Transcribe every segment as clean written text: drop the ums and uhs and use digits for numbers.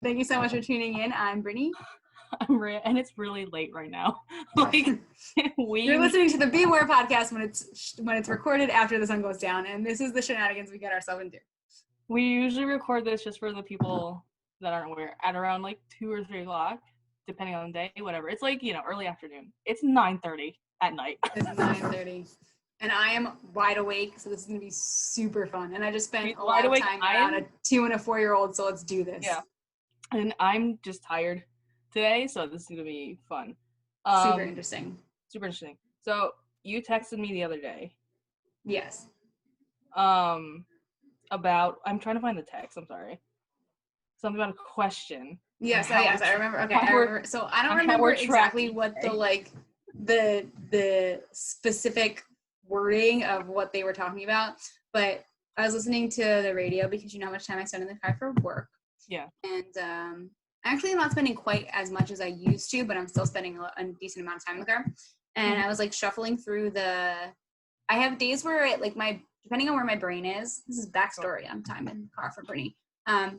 Thank you so much for tuning in. I'm Brittany. And it's really late right now. Like You're listening to the Beware podcast when it's recorded after the sun goes down, and this is the shenanigans we get ourselves into. We usually record this just for the people that aren't aware at around like 2 or 3 o'clock, depending on the day, whatever. It's like, early afternoon. It's 9:30 at night. It's 9:30. And I am wide awake, so this is going to be super fun. And I just spent a lot of time around a 2 and a 4-year-old, so let's do this. Yeah. And I'm just tired today, so this is going to be fun. Super interesting. Super interesting. So you texted me the other day. Yes. About, I'm trying to find the text, I'm sorry. Something about a question. Yes, I remember. Okay, I remember. So I don't remember exactly what the specific wording of what they were talking about, but I was listening to the radio because you know how much time I spend in the car for work. Yeah. And actually I'm not spending quite as much as I used to, but I'm still spending a decent amount of time in the car. And I was like shuffling through I have days where depending on where my brain is, this is backstory on time in the car for Brittany.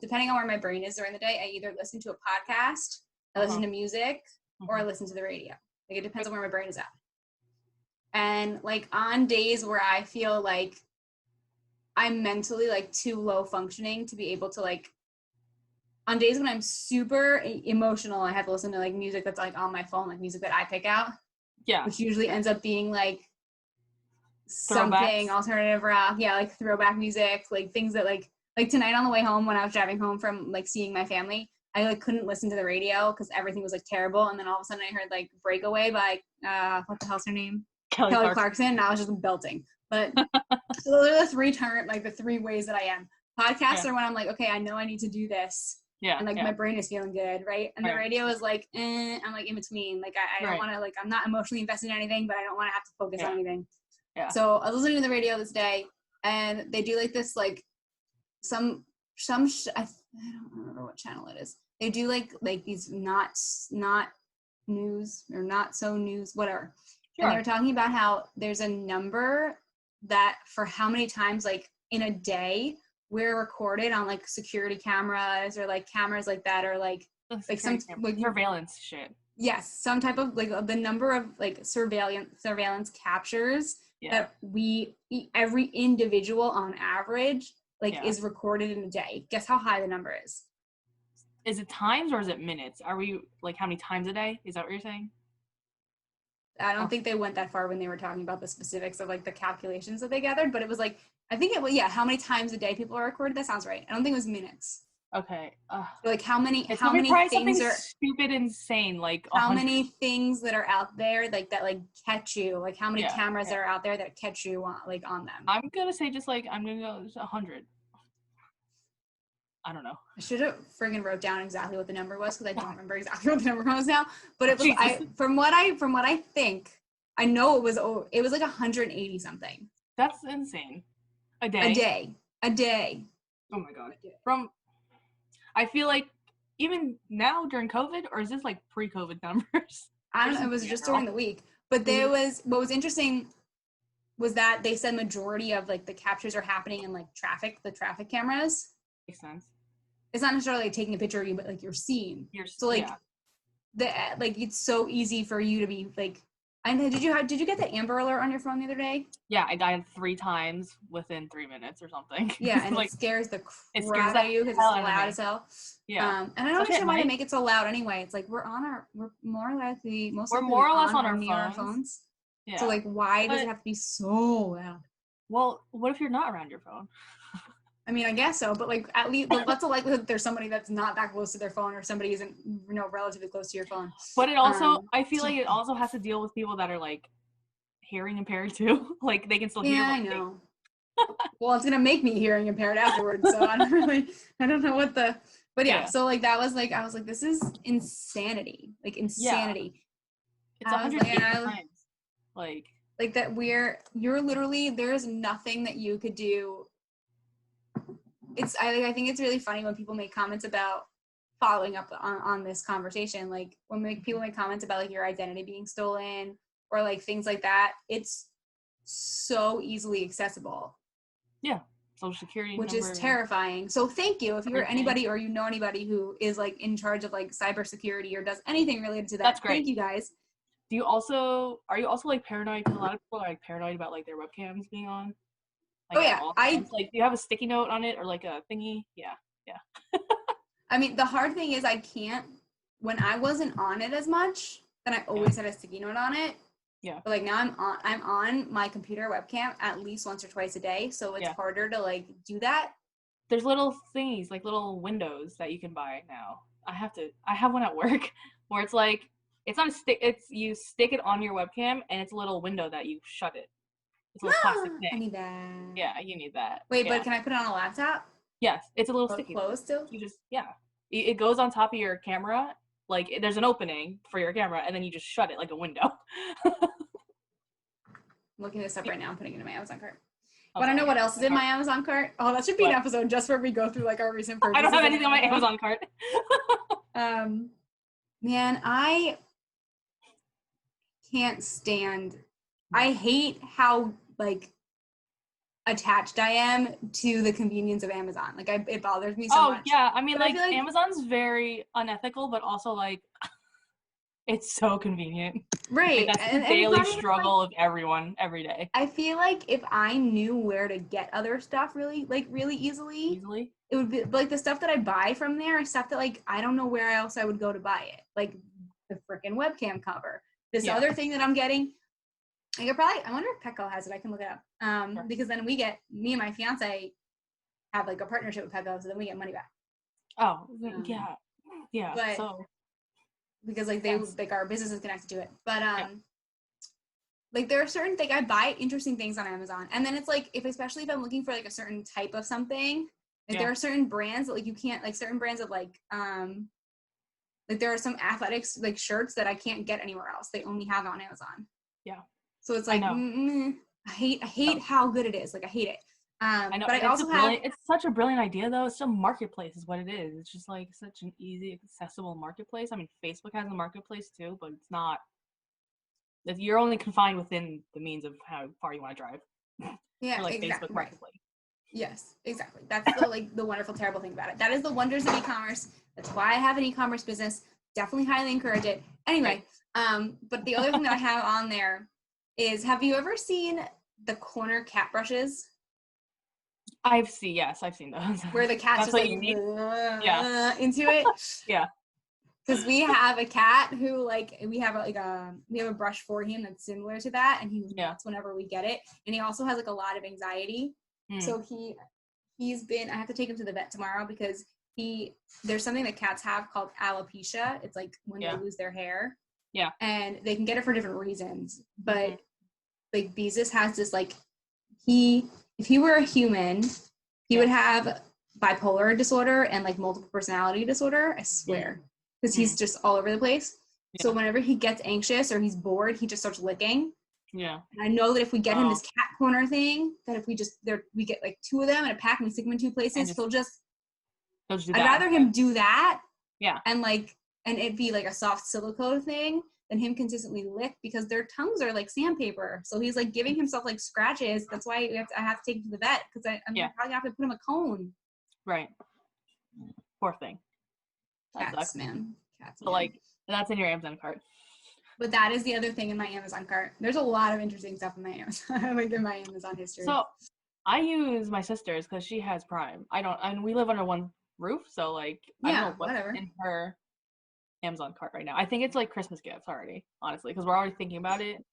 Depending on where my brain is during the day, I either listen to a podcast, I listen to music, or I listen to the radio. Like it depends on where my brain is at. And like on days where I feel like I'm mentally like too low functioning to be able to on days when I'm super emotional, I have to listen to like music that's like on my phone, like music that I pick out. Yeah. Which usually ends up being like something alternative rock. Yeah, like throwback music, like things that like tonight on the way home when I was driving home from like seeing my family, I like couldn't listen to the radio because everything was like terrible. And then all of a sudden I heard like Breakaway by what the hell's her name? Kelly Clarkson. And I was just belting. But so those are the three ways that I am. Podcasts are when I'm like, okay, I know I need to do this. Yeah. And my brain is feeling good, right? And the radio is like, I'm like in between. Like I don't want to I'm not emotionally invested in anything, but I don't want to have to focus on anything. Yeah. So I was listening to the radio this day, and they do like this like I don't remember what channel it is. They do like these not news or not so news, whatever. Sure. And they were talking about how there's a number that for how many times like in a day we're recorded on like security cameras or like cameras like that or like some like surveillance shit. Yes, some type of like the number of like surveillance captures that every individual on average is recorded in a day. Guess how high the number is? Is it times or is it minutes? Are we like how many times a day? Is that what you're saying? I don't think they went that far when they were talking about the specifics of like the calculations that they gathered, but it was like, I think it was, how many times a day people are recorded. That sounds right. I don't think it was minutes. Okay. So like how many things are stupid, insane, like how 100. Many things that are out there like that like catch you, like how many cameras that are out there that catch you on them. I'm gonna say I'm gonna go 100. I don't know. I should have friggin' wrote down exactly what the number was because I don't remember exactly what the number was now. But it was from what I think, I know it was like 180 something. That's insane. A day. Oh my god. I feel like even now during COVID, or is this like pre-COVID numbers? I don't know. It was just during the week. But what was interesting was that they said majority of like the captures are happening in like the traffic cameras. Makes sense. It's not necessarily like taking a picture of you, but like you're seen. So like it's so easy for you to be like. I know. Did you get that Amber Alert on your phone the other day? Yeah, I died 3 times within 3 minutes or something. Yeah, and it scares the crap out of you because it's loud as hell. Yeah, and I don't understand why they make it so loud anyway. It's like we're more or less on our phones. Yeah. So like, why does it have to be so loud? Well, what if you're not around your phone? I mean, I guess so, but like at least what's the likelihood that there's somebody that's not that close to their phone or somebody isn't, relatively close to your phone? But it also, I feel like it also has to deal with people that are like hearing impaired too. Like they can still hear. Yeah, I know. Well, it's gonna make me hearing impaired afterwards, so I don't know what the. But yeah, so like that was like I was like, this is insanity, like insanity. It's 100 times. Like that you're literally there's nothing that you could do. I think it's really funny when people make comments about following up on this conversation. Like when people make comments about like your identity being stolen or like things like that, it's so easily accessible. Yeah. social security which number. is terrifying. So thank you if you're anybody or you know anybody who is like in charge of like cybersecurity or does anything related to that. That's great. Thank you guys. Are you also like paranoid? Because a lot of people are like paranoid about like their webcams being on. Like, like, do you have a sticky note on it or like a thingy? Yeah. I mean, the hard thing is I can't. When I wasn't on it as much, then I always had a sticky note on it. Yeah. But like now I'm on my computer webcam at least once or twice a day, so it's harder to like do that. There's little thingies, like little windows that you can buy now. I have one at work where it's like, it's not a stick, you stick it on your webcam and it's a little window that you shut it. It's a little plastic thing. I need that. Yeah, you need that. Wait, but can I put it on a laptop? Yes, it's a little sticky. Closed still? You just, it goes on top of your camera. Like, there's an opening for your camera, and then you just shut it like a window. I'm looking this up right now. I'm putting it in my Amazon cart. Want to know what else is in my Amazon cart? Oh, that should be an episode just where we go through like our recent purchases. I don't have anything on my Amazon cart. Man, I can't stand. I hate how like attached I am to the convenience of Amazon. Like it bothers me so much. Oh yeah, I mean, like Amazon's very unethical, but also like it's so convenient. Right. Like, that's the daily struggle of everyone every day. I feel like if I knew where to get other stuff really easily, it would be like the stuff that I buy from there is stuff that like I don't know where else I would go to buy it. Like the freaking webcam cover. This other thing that I'm getting, I wonder if Petco has it. I can look it up. Sure. Because then me and my fiance have like a partnership with Petco, so then we get money back. Oh, yeah. But, so because like like our business is connected to it. But like there are certain things I buy interesting things on Amazon, and then it's like especially if I'm looking for like a certain type of something, like there are certain brands that like you can't like certain brands of like there are some athletics like shirts that I can't get anywhere else. They only have on Amazon. Yeah. So it's like I hate how good it is. Like I hate it. I know. But I also it's such a brilliant idea though. It's still marketplace is what it is. It's just like such an easy, accessible marketplace. I mean, Facebook has a marketplace too, but it's not. You're only confined within the means of how far you want to drive. Yeah, like exactly. Facebook Marketplace. Yes, exactly. That's the wonderful, terrible thing about it. That is the wonders of e-commerce. That's why I have an e-commerce business. Definitely highly encourage it. Anyway, but the other thing that I have on there is, have you ever seen the corner cat brushes? I've seen those. Where the cat's just like into it. Yeah. Because we have a cat who we have a brush for him that's similar to that, and he nuts whenever we get it. And he also has like a lot of anxiety. So he's been. I have to take him to the vet tomorrow because there's something that cats have called alopecia. It's like when they lose their hair. Yeah. And they can get it for different reasons, but like Beezus has this like if he were a human, he would have bipolar disorder and like multiple personality disorder. I swear. Because he's just all over the place. Yeah. So whenever he gets anxious or he's bored, he just starts licking. Yeah. And I know that if we get him this cat corner thing, that if we get like 2 of them in a pack and we stick them in 2 places, he'll just do that. I'd rather him do that. Yeah. And it be like a soft silicone thing than him consistently lick, because their tongues are like sandpaper. So he's like giving himself like scratches. That's why I have to take him to the vet, because I'm probably gonna have to put him a cone. Right. Poor thing. Cats, man. So like that's in your Amazon cart. But that is the other thing in my Amazon cart. There's a lot of interesting stuff in my Amazon, like in my Amazon history. So I use my sister's because she has Prime. And we live under one roof, so like I don't know what's in her Amazon cart right now. I think it's like Christmas gifts already, honestly, because we're already thinking about it.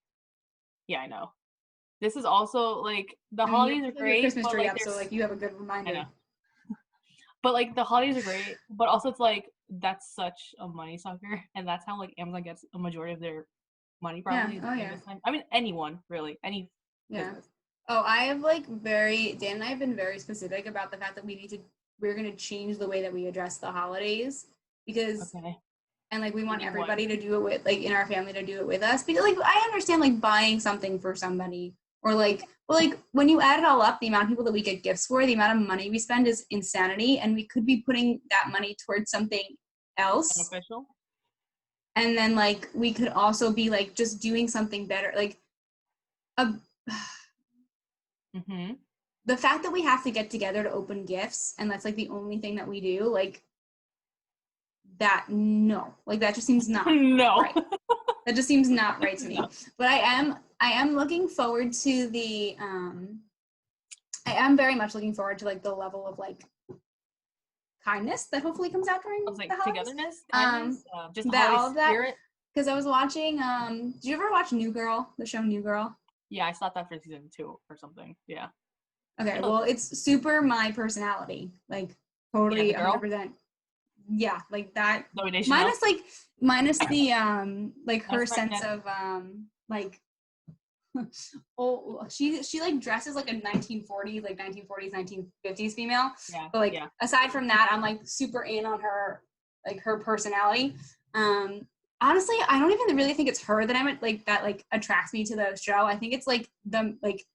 Yeah, I know. This is also like the holidays are great. Christmas tree up, so like you have a good reminder. I know. But like the holidays are great, but also it's like that's such a money sucker, and that's how like Amazon gets a majority of their money probably. Yeah. Oh yeah. I mean anyone really, any business. Oh, I have Dan and I have been very specific about the fact that we're gonna change the way that we address the holidays, because and like we want everybody to do it with in our family to do it with us, because like I understand buying something for somebody, or when you add it all up, the amount of people that we get gifts for, the amount of money we spend is insanity, and we could be putting that money towards something else beneficial. And then we could also be just doing something better, the fact that we have to get together to open gifts and that's like the only thing that we do, like that, no, like that just seems not right. That just seems not right to me. No. But I am looking forward to the I am very much looking forward to like the level of like kindness that hopefully comes out during like the holidays. Togetherness, kindness, just that holiday all of that spirit. Because I was watching did you ever watch New Girl, the show New Girl? Yeah, I stopped that for season 2 or something. Yeah. Okay, well, it's super my personality, like totally 100%. Yeah, like that. Minus the like her sense of like she like dresses like a 1940s, like 1940s, 1950s female. Yeah. But like aside from that, I'm like super in on her, like her personality. Honestly, I don't even really think it's her that I'm like that like attracts me to the show. I think it's like the like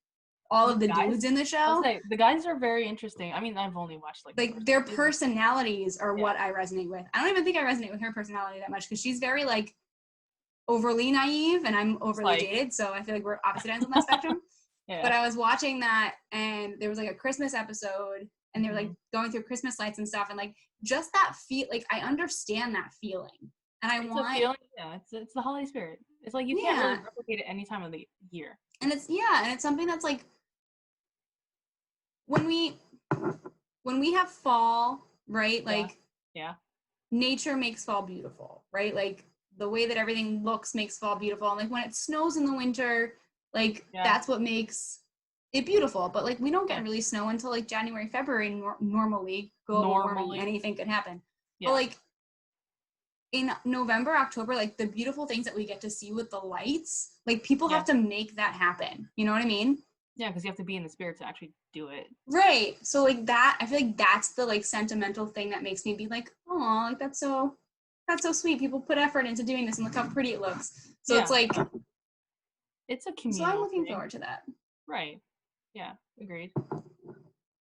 all of the guys, dudes in the show. The guys are very interesting. I mean, I've only watched like their personalities are what I resonate with. I don't even think I resonate with her personality that much because she's very like overly naive and I'm overly jaded, so I feel like we're opposite ends of that spectrum. But I was watching that and there was like a Christmas episode and they were like going through Christmas lights and stuff and like just that feel, like I understand that feeling and I want a feeling, it's the holiday spirit. It's like you can't really replicate it any time of the year. And it's something that's like when we have fall, right? Like nature makes fall beautiful, right? Like the way that everything looks makes fall beautiful. And like when it snows in the winter, like that's what makes it beautiful. But like we don't get really snow until like January, February normally. Global warming, anything could happen. But like in November, October, like the beautiful things that we get to see with the lights, like people have to make that happen. You know what I mean? Yeah, because you have to be in the spirit to actually do it. Right. So like that, I feel like that's the like sentimental thing that makes me be like, oh, like that's so sweet. People put effort into doing this and look how pretty it looks. So it's like it's a community. So I'm looking forward to that. Right. Yeah, agreed.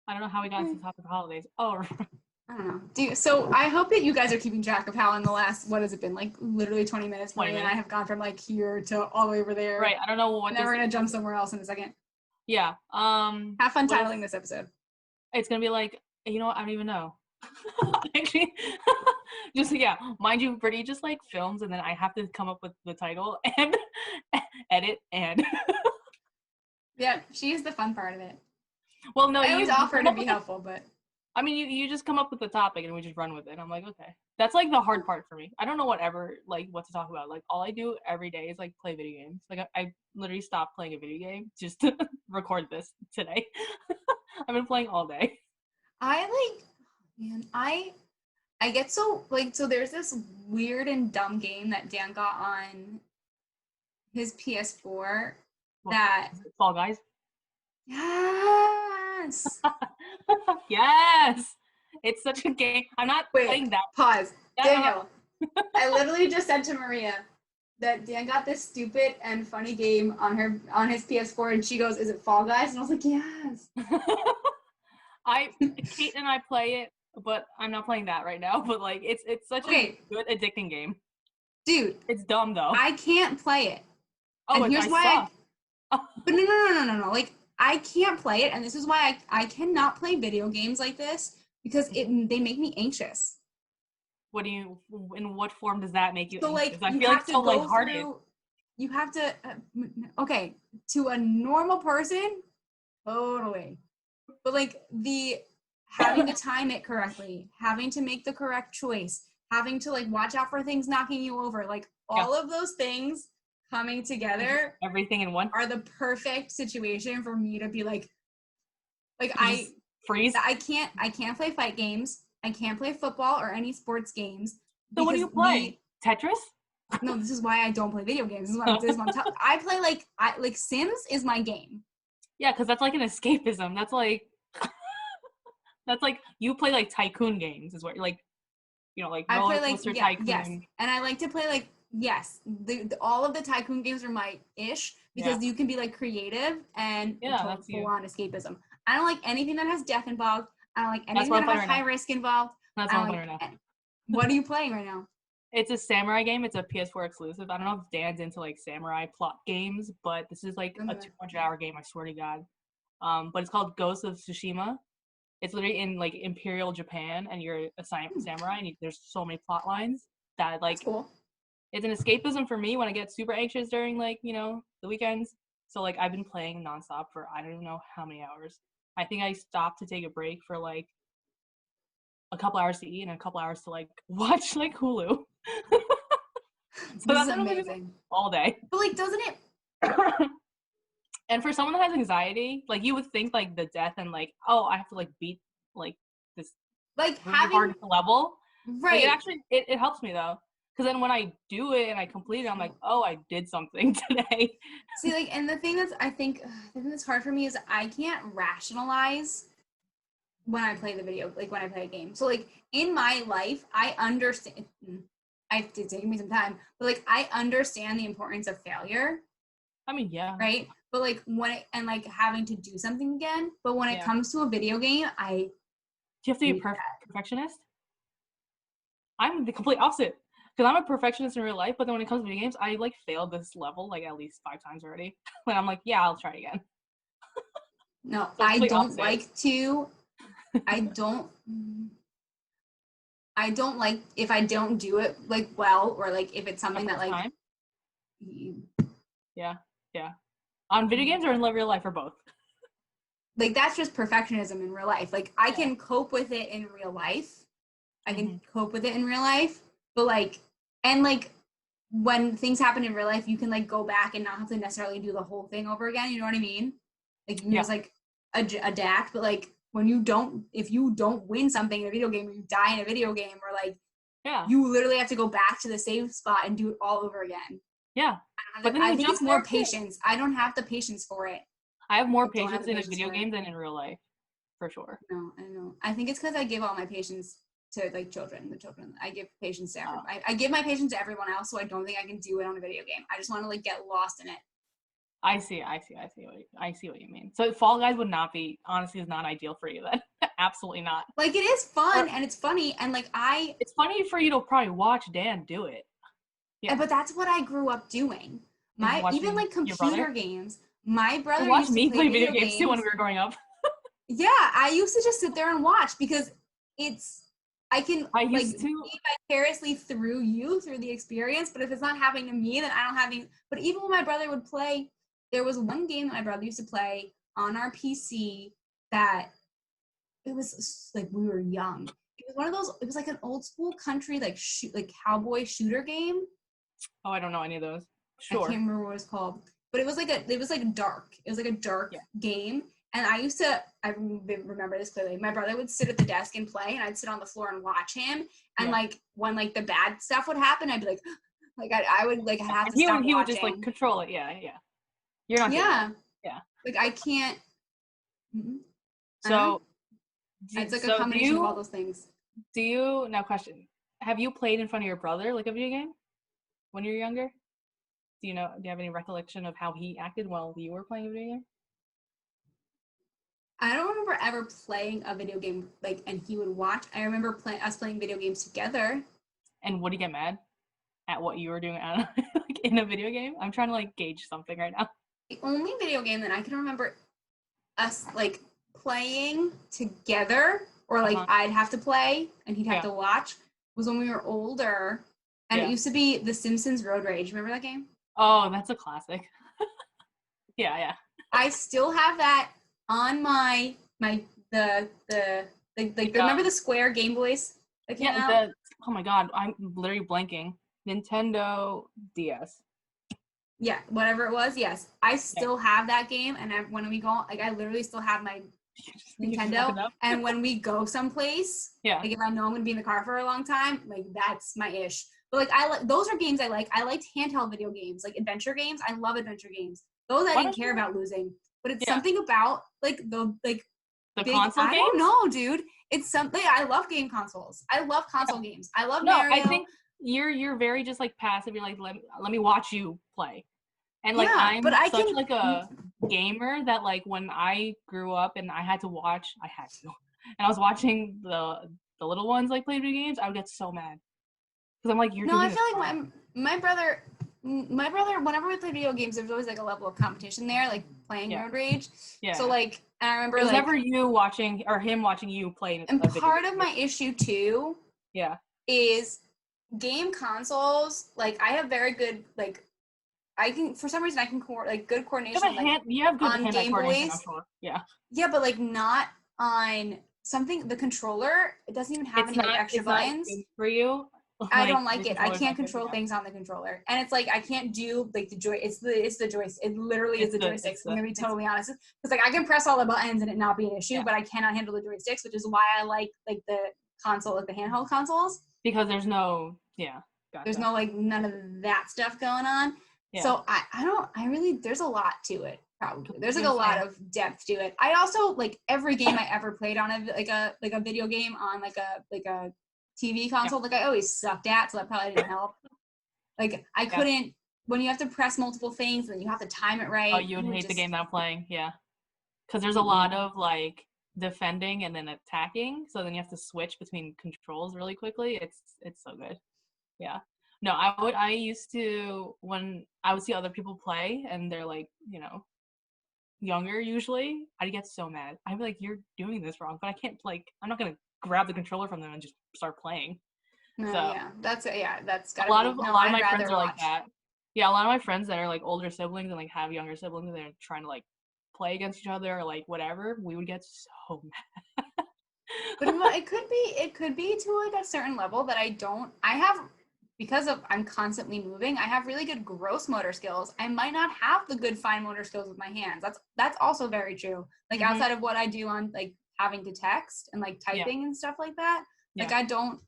I don't know how we got to the top of the holidays. Oh, I don't know. So I hope that you guys are keeping track of how in the last, what has it been, like literally 20 minutes, Maria and I have gone from like here to all the way over there. Right. I don't know what. And then we're gonna jump somewhere else in a second. Yeah. Have fun titling this episode. It's gonna be like, you know what? I don't even know. Actually, just mind you, Brittany just like films, and then I have to come up with the title and edit and. Yeah, she is the fun part of it. Well, no, I always offer to be helpful, but. I mean, you just come up with the topic and we just run with it. I'm like, okay, that's like the hard part for me. I don't know what to talk about. Like all I do every day is like play video games. Like I literally stopped playing a video game just to record this today. I've been playing all day. I get so like, so there's this weird and dumb game that Dan got on his PS4 that Fall Guys. Yes. Yes. It's such a game. I'm not playing that. Pause. Daniel. I literally just said to Maria that Dan got this stupid and funny game on his PS4 and she goes, "Is it Fall Guys?" And I was like, "Yes." Kate and I play it, but I'm not playing that right now. But like it's such a good addicting game. Dude. It's dumb though. I can't play it. Oh, and here's why but no. Like I can't play it, and this is why I cannot play video games like this because they make me anxious. In what form does that make you so anxious? Like, I feel like so lighthearted. You have to, okay, to a normal person, totally. But like having to time it correctly, having to make the correct choice, having to like watch out for things knocking you over, like all of those things coming together, everything in one, are the perfect situation for me to be like I freeze. I can't play fight games. I can't play football or any sports games. So what do you play? Tetris? No, this is why I don't play video games. This is what I play like Sims is my game. Yeah, because that's like an escapism. That's like you play like tycoon games is what like like Roller Coaster Tycoon. Yes, and I like to play like all of the tycoon games are my ish because you can be like creative and full on escapism. I don't like anything that has death involved. I don't like anything that has high risk involved. That's what I'm playing right now. What are you playing right now? It's a samurai game. It's a PS4 exclusive. I don't know if Dan's into like samurai plot games, but this is like a 200-hour game. I swear to God. But it's called Ghost of Tsushima. It's literally in like Imperial Japan, and you're a samurai, and there's so many plot lines that like. That's cool. It's an escapism for me when I get super anxious during like, the weekends. So like I've been playing nonstop for I don't even know how many hours. I think I stopped to take a break for like a couple hours to eat and a couple hours to like watch like Hulu. So this is amazing. All day. But like, doesn't it? And for someone that has anxiety, like you would think like the death and like, oh, I have to like beat like this like really having hard level. Right. Like, it actually it helps me though. Because then when I do it and I complete it, I'm like, oh, I did something today. See, like, and the thing that's, I think that's hard for me is I can't rationalize when I play when I play a game. So, like, in my life, I understand, it's taking me some time, but, like, I understand the importance of failure. I mean, yeah. Right? But, like, and, like, having to do something again. But when it comes to a video game, do you have to be a perfectionist? I'm the complete opposite. Because I'm a perfectionist in real life, but then when it comes to video games, I like failed this level like at least 5 times already. When I'm like, yeah, I'll try again. No, so I don't like to. I don't like if I don't do it like well, or like if it's something that like. Yeah. On video games or in real life, or both? Like that's just perfectionism in real life. Like I can cope with it in real life. I can cope with it in real life. But like, and like when things happen in real life, you can like go back and not have to necessarily do the whole thing over again. You know what I mean? Like you can just like adapt. But like if you don't win something in a video game, or you die in a video game, or like, you literally have to go back to the save spot and do it all over again. Yeah. But I think it's more patience. I don't have the patience for it. I have more patience in a video game than in real life, for sure. No, I know. I think it's because I give all my patience to like the children. I give patience to everyone. I give my patience to everyone else, so I don't think I can do it on a video game. I just want to like get lost in it. I see what you mean. So Fall Guys would not be, honestly, is not ideal for you then. Absolutely not. Like it is fun and it's funny and like it's funny for you to probably watch Dan do it. Yeah. But that's what I grew up doing. Even like computer games. My brother watched me play video games too when we were growing up. Yeah, I used to just sit there and watch because I can see vicariously through the experience, but if it's not happening to me, then I don't have any. But even when my brother would play, there was one game that my brother used to play on our PC that it was like we were young. It was one of those. It was like an old school country like cowboy shooter game. Oh, I don't know any of those. Sure. I can't remember what it was called, but it was like dark. It was like a dark game. And I remember this clearly. My brother would sit at the desk and play, and I'd sit on the floor and watch him. And like when like the bad stuff would happen, I'd be like, I would like have to stop watching. He would just like control it. Yeah. You're not. Yeah. Like I can't. So it's like a combination of all those things. Now question: have you played in front of your brother like a video game when you were younger? Do you have any recollection of how he acted while you were playing a video game? I don't remember ever playing a video game and he would watch. I remember us playing video games together. And would he get mad at what you were doing in a video game? I'm trying to gauge something right now. The only video game that I can remember us playing together, or I'd have to play and he'd have to watch, was when we were older. And it used to be The Simpsons Road Rage. Remember that game? Oh, that's a classic. Yeah. I still have that on my remember the square Game Boys that came out? Oh my god, I'm literally blanking. Nintendo DS. Yeah, whatever it was, yes. I still have that game, and when we go, I literally still have my Nintendo, and when we go someplace, if I know I'm gonna be in the car for a long time, that's my ish. But those are games I like. I liked handheld video games, adventure games. I love adventure games. Those I didn't care about losing. But it's something about the big, console games? I don't know, dude. It's something. I love game consoles. I love console games. I love Mario. I think you're very just passive. You're let me watch you play. And I'm such a gamer that when I grew up and I had to, and I was watching the little ones play video games, I would get so mad. Because I'm you're doing I feel like my brother, my brother, whenever we play video games, there's always like a level of competition there, like playing Road Rage. Yeah. So like, and I remember it was like never you watching or him watching you play. And part of my issue too, is game consoles. Like I have very good like. I can, for some reason, I can good coordination. You have good on hand-eye Game coordination, Boys. I'm sure. Yeah. Yeah, but like not on something. The controller, it doesn't even have any like extra buttons. Not good for you. I don't like it. I can't control things on the controller, and it's like I can't do like the joy. It's the joystick. It literally is the joysticks. I'm gonna be totally honest, because like I can press all the buttons and it not be an issue, but I cannot handle the joysticks, which is why I like the console, like the handheld consoles, because there's no gotcha. There's no like none of that stuff going on. Yeah. So I really there's a lot to it. Probably there's like a lot of depth to it. I also like every game I ever played on a video game on like a TV console, like I always sucked at, so that probably didn't help. Like I couldn't when you have to press multiple things and you have to time it right. Oh, you would hate the game that I'm playing, because there's a lot of like defending and then attacking, so then you have to switch between controls really quickly. It's so good. Yeah. No, I used to, when I would see other people play and they're like, younger usually, I'd get so mad. I'd be like, you're doing this wrong, but I can't, like, I'm not going to grab the controller from them and just start playing. So that's gotta a lot of my friends are like that. Yeah, a lot of my friends that are like older siblings and like have younger siblings and they're trying to like play against each other or like whatever, we would get so mad. But it could be to like a certain level that I have, because I'm constantly moving, I have really good gross motor skills. I might not have the good fine motor skills with my hands. That's also very true. Like outside of what I do on like having to text and like typing and stuff like that, like I don't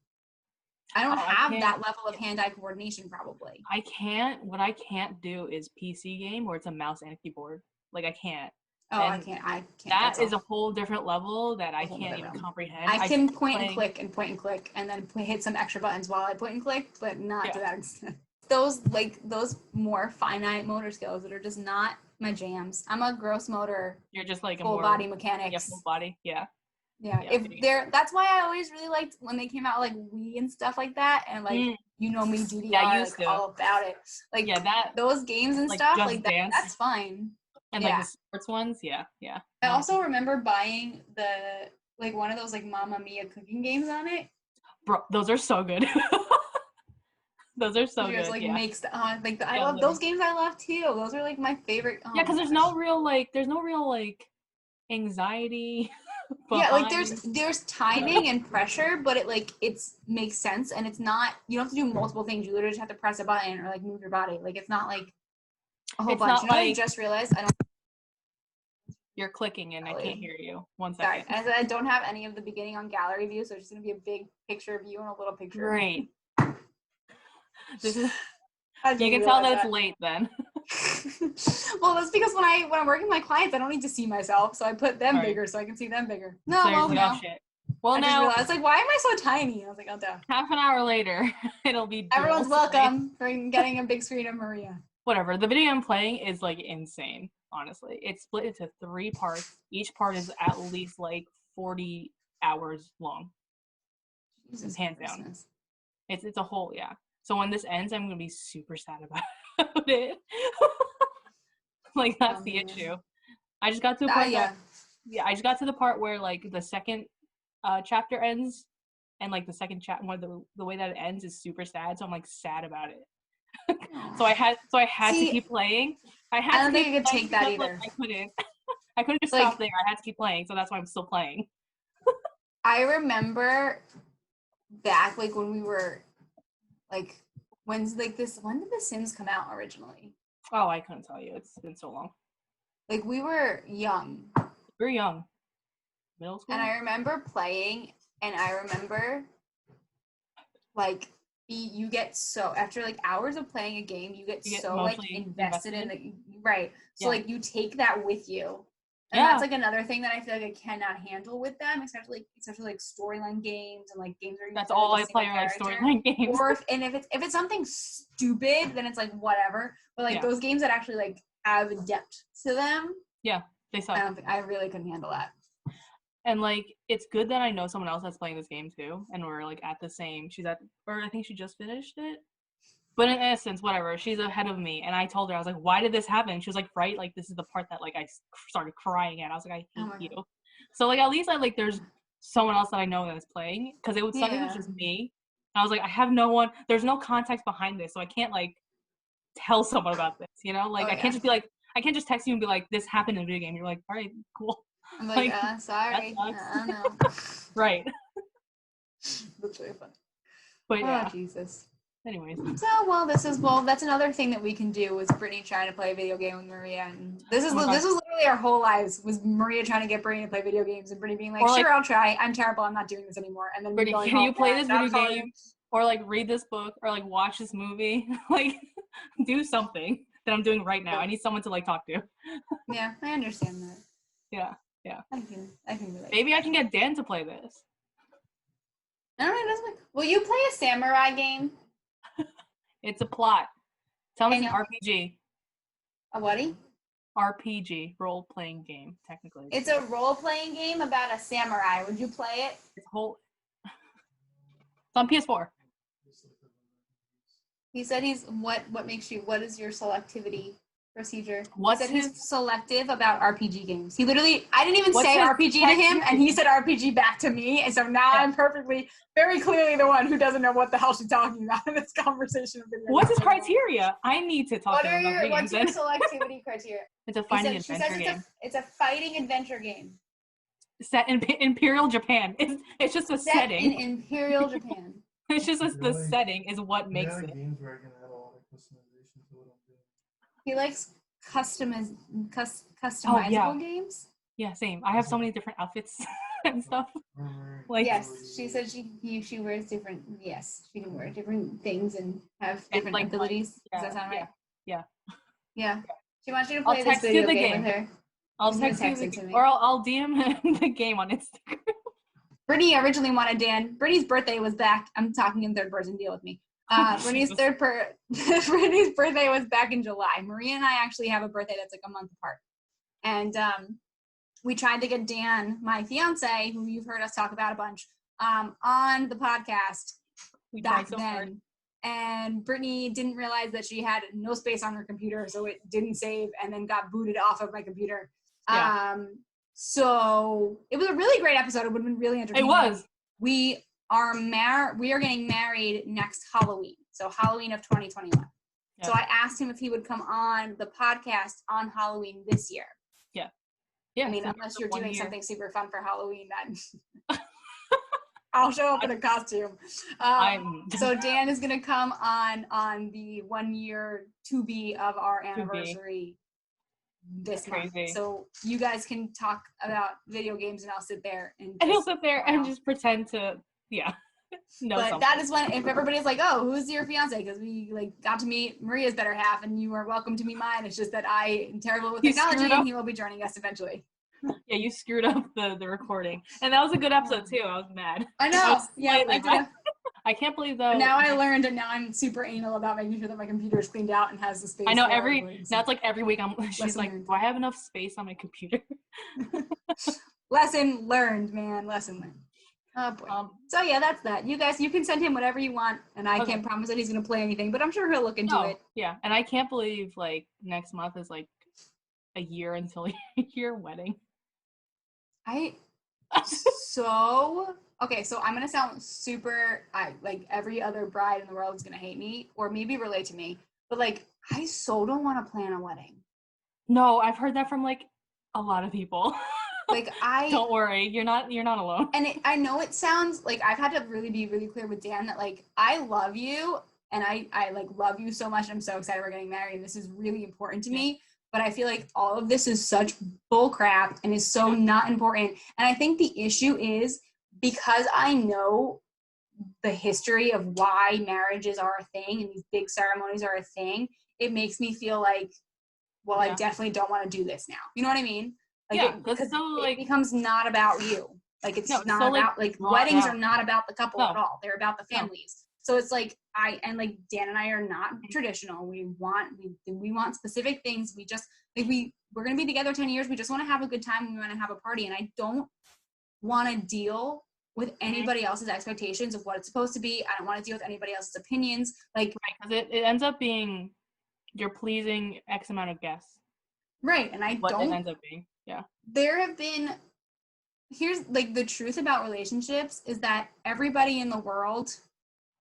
have that level of hand-eye coordination probably. What I can't do is PC game where it's a mouse and a keyboard. Like I can't. Oh, I can't. That is a whole different level that I can't even comprehend. I can point and click and then hit some extra buttons while I point and click, but not to that extent. Those more finite motor skills that are just not my jams. I'm a gross motor. You're just like full body mechanics. Yeah, full body. Yeah. Yeah. That's why I always really liked when they came out like Wii and stuff like that, and like me, DDR, like all about it. Like those games and like stuff like that. That's fine. And like the sports ones, yeah. I also remember buying one of those like Mamma Mia cooking games on it. Bro, those are so good. Those are so good. Like I love those games. I love too. Those are like my favorite. Yeah, because there's no real anxiety. Yeah, like there's timing and pressure, but it makes sense, and it's not. You don't have to do multiple things. You literally just have to press a button or like move your body. Like it's not like a whole bunch. You know, I just realized you're clicking and I can't hear you. 1 second. Sorry, I don't have any of the beginning on gallery view, so it's just gonna be a big picture of you and a little picture. Great. This is. You can tell that it's late then. Well, that's because when I'm working with my clients, I don't need to see myself, so I put them bigger so I can see them bigger. No. Shit. Well, now I was like, why am I so tiny? I was like, oh, duh. Half an hour later, it'll be. Everyone's welcome for getting a big screen of Maria. Whatever. The video I'm playing is like insane. Honestly, it's split into 3 parts. Each part is at least like 40 hours long. Jesus, hands down. It's a whole So when this ends, I'm gonna be super sad about it. Like that's the issue. I just got to a part. I just got to the part where like the second chapter ends, and like the second chapter, the way that it ends is super sad. So I'm like sad about it. So I had to keep playing. I don't think I could take that either. I couldn't just stop there. I had to keep playing, so that's why I'm still playing. I remember back like when we were like when did The Sims come out originally? Oh, I couldn't tell you. It's been so long. Like we were young. We were young. Middle school. And I remember playing, and I remember like you get so after like hours of playing a game, you get so like invested in the right. So like you take that with you. And that's like another thing that I feel like I cannot handle with them, especially like storyline games and like games where that's all I play are like storyline games. Or if it's something stupid, then it's like whatever. But like those games that actually like have depth to them, they suck. I really couldn't handle that. And like it's good that I know someone else that's playing this game too, and we're like at the same. I think she just finished it. But in essence, whatever, she's ahead of me. And I told her, I was like, why did this happen? She was like, right? Like, this is the part that, like, I started crying at. I was like, I hate you. God. So, like, at least there's someone else that I know that is playing. Because it would suck if it was just me. And I was like, I have no one. There's no context behind this. So I can't, like, tell someone about this, you know? Like, I can't just be like, I can't just text you and be like, this happened in a video game. You're like, all right, cool. I'm like, sorry. I don't know. Right. That's really funny. But yeah. Oh, Jesus. Anyways. So, that's another thing that we can do was Brittany trying to play a video game with Maria. And this was literally our whole lives, was Maria trying to get Brittany to play video games and Brittany being like, sure, I'll try. I'm terrible. I'm not doing this anymore. And then Brittany, can you play this video game? Or, like, read this book? Or, like, watch this movie? Like, do something that I'm doing right now. I need someone to, like, talk to. Yeah, I understand that. Yeah. I can relate. Maybe I can get Dan to play this. I don't know. Will you play a samurai game? It's a plot. Tell me it's an RPG. A what-y? RPG, role-playing game, technically. It's a role-playing game about a samurai. Would you play it? It's on PS4. He said what is your selectivity procedure? He said he's selective about RPG games. He literally, I didn't even say RPG to him, and he said RPG back to me, and so now I'm very clearly the one who doesn't know what the hell she's talking about in this conversation. What's his criteria? I need to talk to him about what's your selectivity criteria? It's a fighting adventure game. It's a fighting adventure game. Set in Imperial Japan. It's just a setting. In Imperial Japan. It's just the setting is what makes it. Games where I can add a lot of customization to what I'm doing. He likes customizable games. Yeah, same. I have so many different outfits and stuff. Like, yes, she said she wears different. Yes, she can wear different things and have different abilities. Does that sound right? Yeah. She wants you to play this video game with her. I'll text it to me, or I'll DM him the game on Instagram. Brittany originally wanted Dan. Brittany's birthday was back. I'm talking in third person. Deal with me. Brittany's birthday was back in July. Maria and I actually have a birthday that's like a month apart. And we tried to get Dan, my fiance, who you've heard us talk about a bunch, on the podcast back then. Hard. And Brittany didn't realize that she had no space on her computer, so it didn't save and then got booted off of my computer. Yeah. So it was a really great episode. It would have been really entertaining. It was. We are getting married next Halloween. So Halloween of 2021. Yeah. So I asked him if he would come on the podcast on Halloween this year. Yeah. I mean, unless you're doing something super fun for Halloween, then I'll show up in a costume. So Dan is going to come on the 1 year to be of our anniversary this month. So you guys can talk about video games and I'll sit there and he'll sit there and just pretend to know but something. That is when, if everybody's like, oh, who's your fiance, because we got to meet Maria's better half and you are welcome to meet mine. It's just that I am terrible with technology and he will be joining us eventually. Yeah, you screwed up the recording, and that was a good episode too. I was mad. I know. I can't believe though. Now I learned, and now I'm super anal about making sure that my computer is cleaned out and has the space. I know now it's like every week she's like, do I have enough space on my computer? Lesson learned, man. Lesson learned. Oh boy. So yeah, that's that. You guys, you can send him whatever you want, and I can't promise that he's gonna play anything, but I'm sure he'll look into it. Yeah, and I can't believe like next month is like a year until your wedding. So I'm gonna sound super like every other bride in the world is gonna hate me or maybe relate to me, but like I so don't want to plan a wedding. No, I've heard that from like a lot of people. Like don't worry, you're not alone. And I know it sounds like I've had to really be really clear with Dan that like I love you and I like love you so much and I'm so excited we're getting married and this is really important to me. But I feel like all of this is such bull crap and is so not important. And I think the issue is because I know the history of why marriages are a thing and these big ceremonies are a thing, it makes me feel like, well, I definitely don't want to do this now. You know what I mean? Like because it becomes not about you. Like it's not about like weddings are not about the couple at all. They're about the families. So it's like Dan and I are not traditional. We want specific things. We just like we're gonna be together 10 years. We just want to have a good time. We want to have a party, and I don't want to deal with anybody else's expectations of what it's supposed to be. I don't want to deal with anybody else's opinions. Like, right, because it ends up being you're pleasing X amount of guests. Right, and I what don't. It ends up being, yeah. There have been. Here's like the truth about relationships is that everybody in the world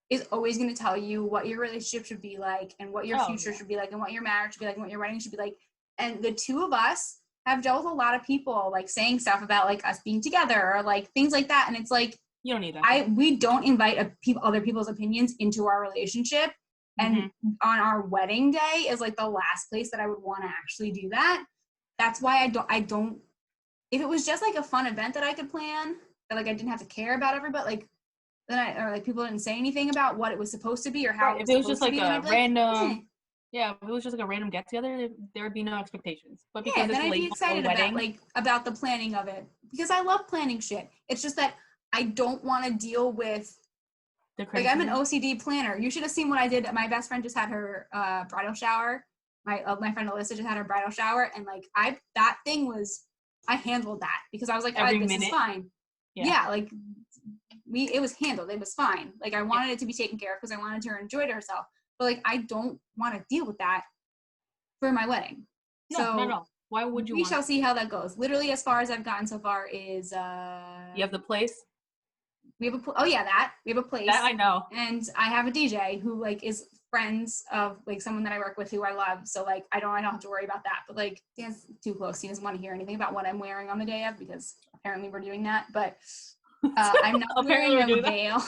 is always going to tell you what your relationship should be like and what your future should be like and what your marriage should be like and what your wedding should be like. And the two of us have dealt with a lot of people like saying stuff about like us being together or like things like that. And it's like, you don't need that. We don't invite other people's opinions into our relationship. And on our wedding day is like the last place that I would want to actually do that. That's why I don't, if it was just like a fun event that I could plan, that like I didn't have to care about everybody, like then or like people didn't say anything about what it was supposed to be or how it was just like a random, if it was just like a random get together, there would be no expectations. But because then I'd be excited about the planning of it because I love planning shit. It's just that I don't want to deal with like I'm an OCD planner. You should have seen what I did. My best friend just had her bridal shower. My friend Alyssa just had her bridal shower, and like I handled that because I was like, this is fine. Yeah, like it was handled. It was fine. Like I wanted it to be taken care of because I wanted her to enjoy herself. But like I don't want to deal with that for my wedding. No, not at all. Why would you? We shall see how that goes. Literally, as far as I've gotten so far is you have the place. We have we have a place. That I know. And I have a DJ who like is friends of like someone that I work with who I love. So like I don't have to worry about that. But like Dan's too close. He doesn't want to hear anything about what I'm wearing on the day of because apparently we're doing that. But I'm not wearing a veil.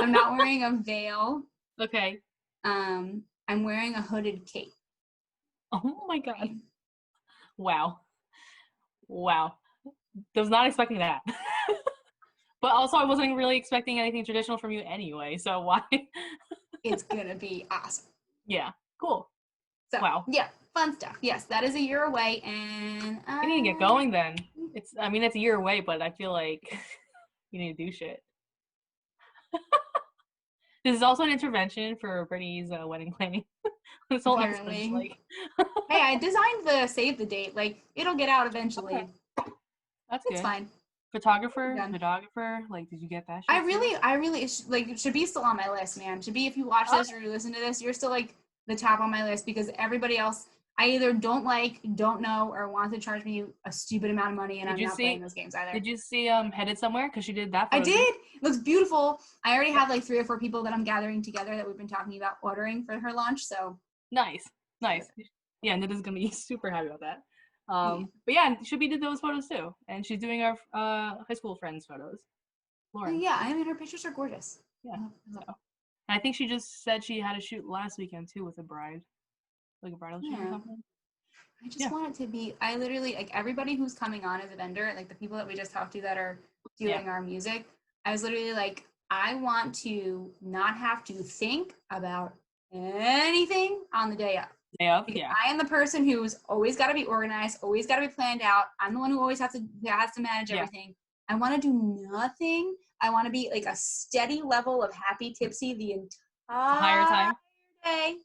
I'm not wearing a veil. Okay. I'm wearing a hooded cape. Oh my god. Wow. Was not expecting that. But also I wasn't really expecting anything traditional from you anyway, so why? It's gonna be awesome. Yeah, cool. So, wow. Yeah, fun stuff. Yes, that is a year away, and you need to get going then. It's a year away, but I feel like you need to do shit. This is also an intervention for Brittany's wedding planning. This whole episode is like... Hey, I designed the save the date. Like, it'll get out eventually. Okay. That's good. It's fine. Photographer, like, did you get that shit? I really, like, it should be still on my list, man. Should be, if you watch this or you listen to this, you're still, like, the top on my list because everybody else, I either don't know, or want to charge me a stupid amount of money, and I'm not playing those games either. Did you see Headed Somewhere? Because she did that. I did. It looks beautiful. I already have, like, 3 or 4 people that I'm gathering together that we've been talking about ordering for her launch, so. Nice. Yeah, and Nida's going to be super happy about that. But yeah, Shubi did those photos too, and she's doing our high school friends photos. Lauren. Yeah, I mean her pictures are gorgeous. Yeah. So. And I think she just said she had a shoot last weekend too with a bride, like a bridal shoot or something. I just want it to be. I literally like everybody who's coming on as a vendor, like the people that we just talked to that are doing our music. I was literally like, I want to not have to think about anything on the day of. I am the person who's always got to be organized, always got to be planned out. I'm the one who always has to manage everything. I want to do nothing. I want to be like a steady level of happy tipsy the entire time day.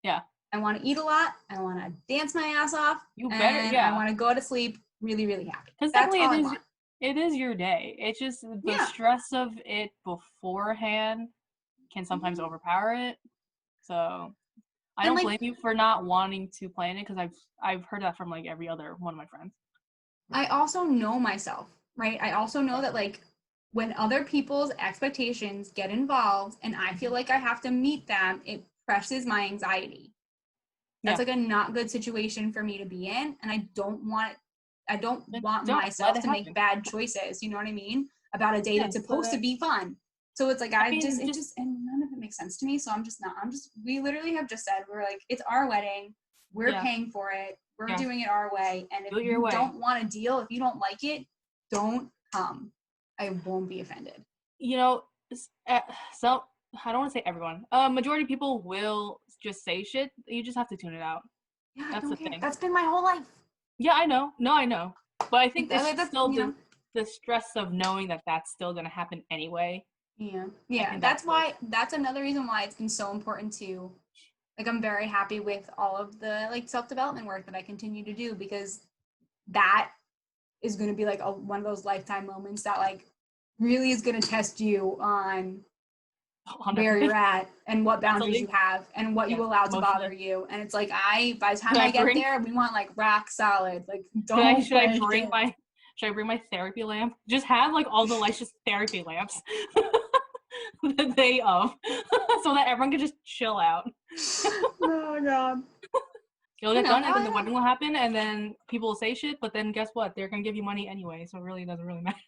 Yeah. I want to eat a lot. I want to dance my ass off. You better. I want to go to sleep really, really happy. Because definitely it is your day. It's just the stress of it beforehand can sometimes overpower it. So. I don't blame you for not wanting to plan it because I've heard that from like every other one of my friends. I also know myself, right? I also know that like when other people's expectations get involved and I feel like I have to meet them, it presses my anxiety. That's like a not good situation for me to be in, and I don't want myself to make bad choices. You know what I mean? About a day that's supposed to be fun. So it's like, and none of it makes sense to me. So we literally have just said, we're like, it's our wedding. We're paying for it. We're doing it our way. And if you don't want to deal, if you don't like it, don't come. I won't be offended. You know, so I don't want to say everyone. Majority of people will just say shit. You just have to tune it out. Yeah, that's the thing. That's been my whole life. Yeah, I know. No, I know. But I think that's still the stress of knowing that that's still going to happen anyway. Yeah. That's another reason why it's been so important to, like, I'm very happy with all of the like self-development work that I continue to do, because that is going to be like one of those lifetime moments that like really is going to test you on where everything. you're at and what boundaries you have and what you allow to bother you. And it's like, by the time I get there, we want like rock solid. Like, should I bring my therapy lamp? Just have like all the lights, just therapy lamps. The day of, so that everyone can just chill out. Oh God. You'll get done, and then the wedding will happen, and then people will say shit, but then guess what? They're gonna give you money anyway, so it really doesn't really matter.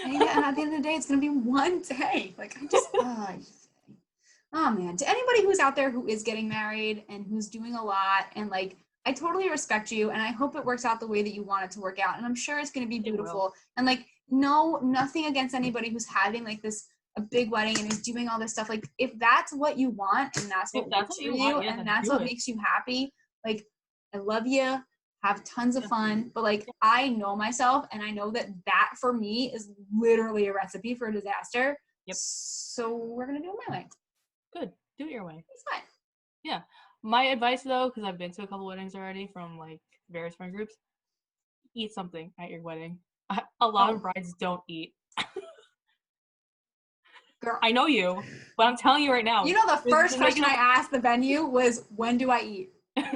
And at the end of the day, it's gonna be one day. Like, I just, oh man. To anybody who's out there who is getting married and who's doing a lot, and like, I totally respect you, and I hope it works out the way that you want it to work out, and I'm sure it's gonna be beautiful. And like, nothing against anybody who's having like a big wedding and is doing all this stuff. Like, if that's what you want and that's what works for you, and that's what makes you happy, like, I love you, have tons of fun, but like, I know myself, and I know that for me is literally a recipe for a disaster. Yep. So we're gonna do it my way. Good. Do it your way. It's fine. Yeah. My advice though, because I've been to a couple weddings already from like various friend groups, eat something at your wedding. A lot of brides don't eat. Girl, I know you, but I'm telling you right now. You know, the first question I asked the venue was, when do I eat?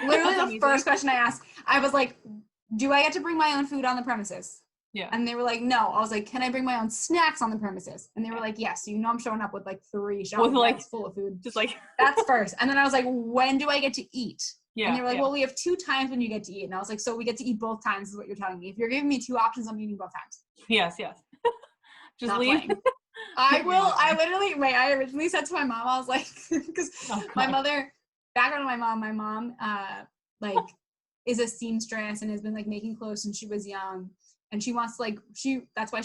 Literally the first question I asked. I was like, do I get to bring my own food on the premises? Yeah. And they were like, no. I was like, can I bring my own snacks on the premises? And they were like, yes. So you know I'm showing up with like 3 shopping bags full of food. Just like that's first. And then I was like, when do I get to eat? Yeah. And they were like, well, we have 2 times when you get to eat. And I was like, so we get to eat both times is what you're telling me. If you're giving me 2 options, I'm eating both times. Yes. Just not leave. I originally said to my mom, I was like, because my mother, background of my mom, like is a seamstress and has been like making clothes since she was young. And she wants to like, that's why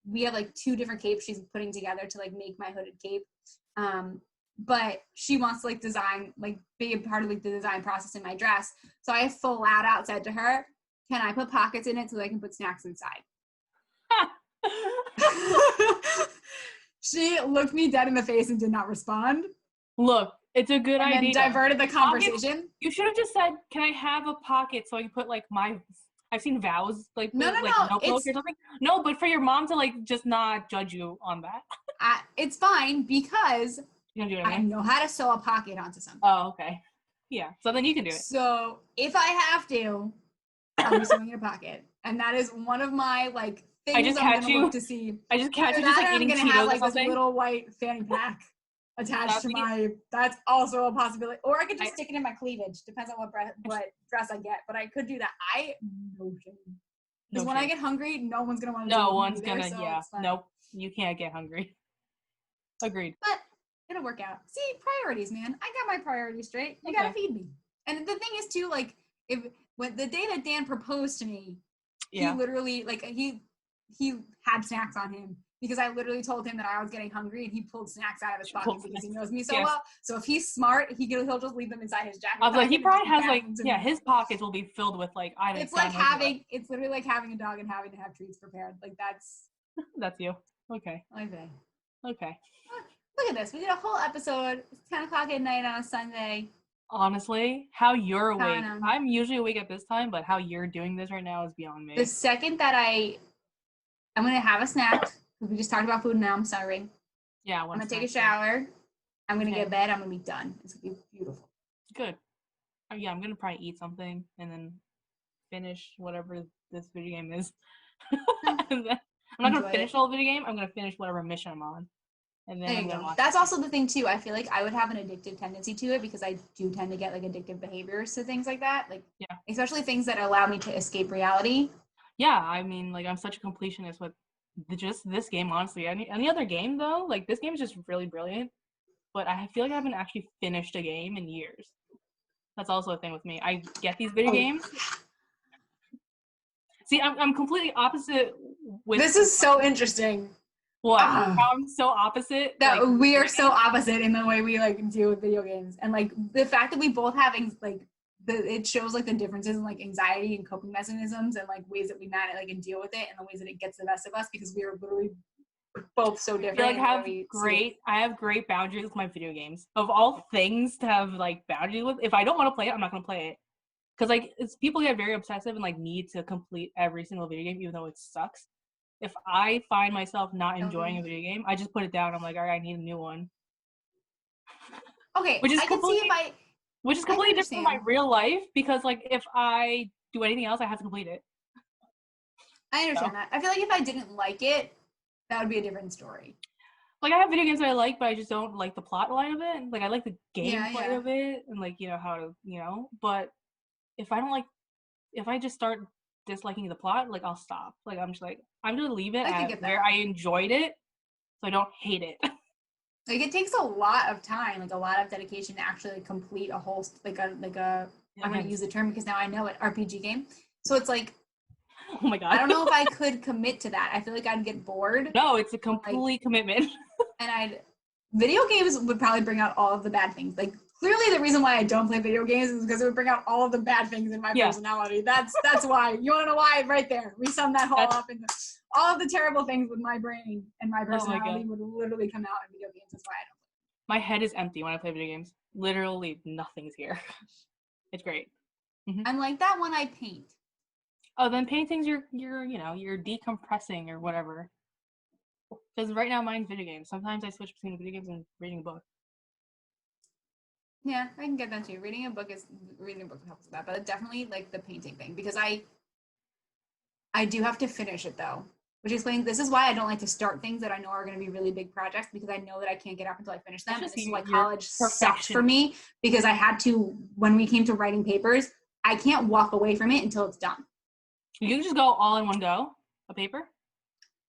we have like 2 different capes she's putting together to like make my hooded cape. But she wants to like design, like be a part of like the design process in my dress. So I flat out said to her, can I put pockets in it so that I can put snacks inside? She looked me dead in the face and did not respond. Look, it's a good idea. And diverted the conversation. Pockets, you should have just said, can I have a pocket so I can put like I've seen vows like no, notebook or something. No, but for your mom to like just not judge you on that. It's fine because I know how to sew a pocket onto something. Oh, okay. Yeah, so then you can do it. So if I have to, I'll be sewing in a pocket. And that is one of my like things I just catch you to see. I just catch you just like eating Cheetos I'm gonna have like or this little white fanny pack attached to my. That's also a possibility. Or I could just stick it in my cleavage. Depends on what dress I get. But I could do that. Because when I get hungry, no one's gonna want to. No one's gonna. Yeah. Nope. You can't get hungry. Agreed. But it'll work out. See, priorities, man. I got my priorities straight. You gotta feed me. And the thing is too, like, when the day that Dan proposed to me, he literally like he had snacks on him because I literally told him that I was getting hungry and he pulled snacks out of his pocket because he knows me so well. So if he's smart, he'll just leave them inside his jacket. I was like, he probably has like his pockets will be filled with like items. It's literally like having a dog and having to have treats prepared. Like that's you. Okay. Okay. Look at this. We did a whole episode. It's 10 o'clock at night on a Sunday. Honestly, how you're awake. I'm usually awake at this time, but how you're doing this right now is beyond me. The second that I'm going to have a snack. We just talked about food now. I'm sorry. Yeah. I'm going to take a shower. I'm going to get bed. I'm going to be done. It's going to be beautiful. Good. Yeah, I'm going to probably eat something and then finish whatever this video game is. And then, I'm not going to finish the whole video game. I'm going to finish whatever mission I'm on. And then that's also the thing too. I feel like I would have an addictive tendency to it because I do tend to get like addictive behaviors to things like that. Like, especially things that allow me to escape reality. Yeah, I mean, like I'm such a completionist with just this game. Honestly, any other game though, like this game is just really brilliant. But I feel like I haven't actually finished a game in years. That's also a thing with me. I get these video games. See, I'm completely opposite. This is so interesting. What? I'm so opposite. That like, we are so opposite in the way we like deal with video games, and like the fact that we both have like it shows like the differences in like anxiety and coping mechanisms and like ways that we manage like and deal with it and the ways that it gets the best of us because we are literally both so different. I have great boundaries with my video games. Of all things to have like boundaries with, if I don't want to play it, I'm not gonna play it. Because like people get very obsessive and like need to complete every single video game even though it sucks. if I find myself not enjoying a video game, I just put it down. I'm like, all right, I need a new one. Okay, which is completely different from my real life, because like if I do anything else, I have to complete it. I understand that. I feel like if I didn't like it, that would be a different story. Like I have video games that I like, but I just don't like the plot line of it. Like I like the gameplay of it, and like how to But if I just start disliking the plot, like I'll stop. Like I'm gonna leave it at where I enjoyed it, so I don't hate it. Like it takes a lot of time, like a lot of dedication to actually complete a whole I'm gonna use the term because now I know it, RPG game. So it's like, oh my god, I don't know if I could commit to that. I feel like I'd get bored. No, it's a complete commitment. And video games would probably bring out all of the bad things. Like clearly the reason why I don't play video games is because it would bring out all of the bad things in my personality. That's why. You want to know why? Right there. We sum that all up in all of the terrible things with my brain and my personality would literally come out in video games. That's why I don't play. My head is empty when I play video games. Literally nothing's here. It's great. Mm-hmm. I'm like that when I paint. Oh, then painting's you're decompressing or whatever. Because right now mine's video games. Sometimes I switch between video games and reading a book. Yeah, I can get that too. Reading a book helps with that, but definitely like the painting thing, because I do have to finish it though, which explains this is why I don't like to start things that I know are going to be really big projects, because I know that I can't get up until I finish them. And this is why college sucked for me, because I had to, when we came to writing papers, I can't walk away from it until it's done. You can just go all in one go, a paper?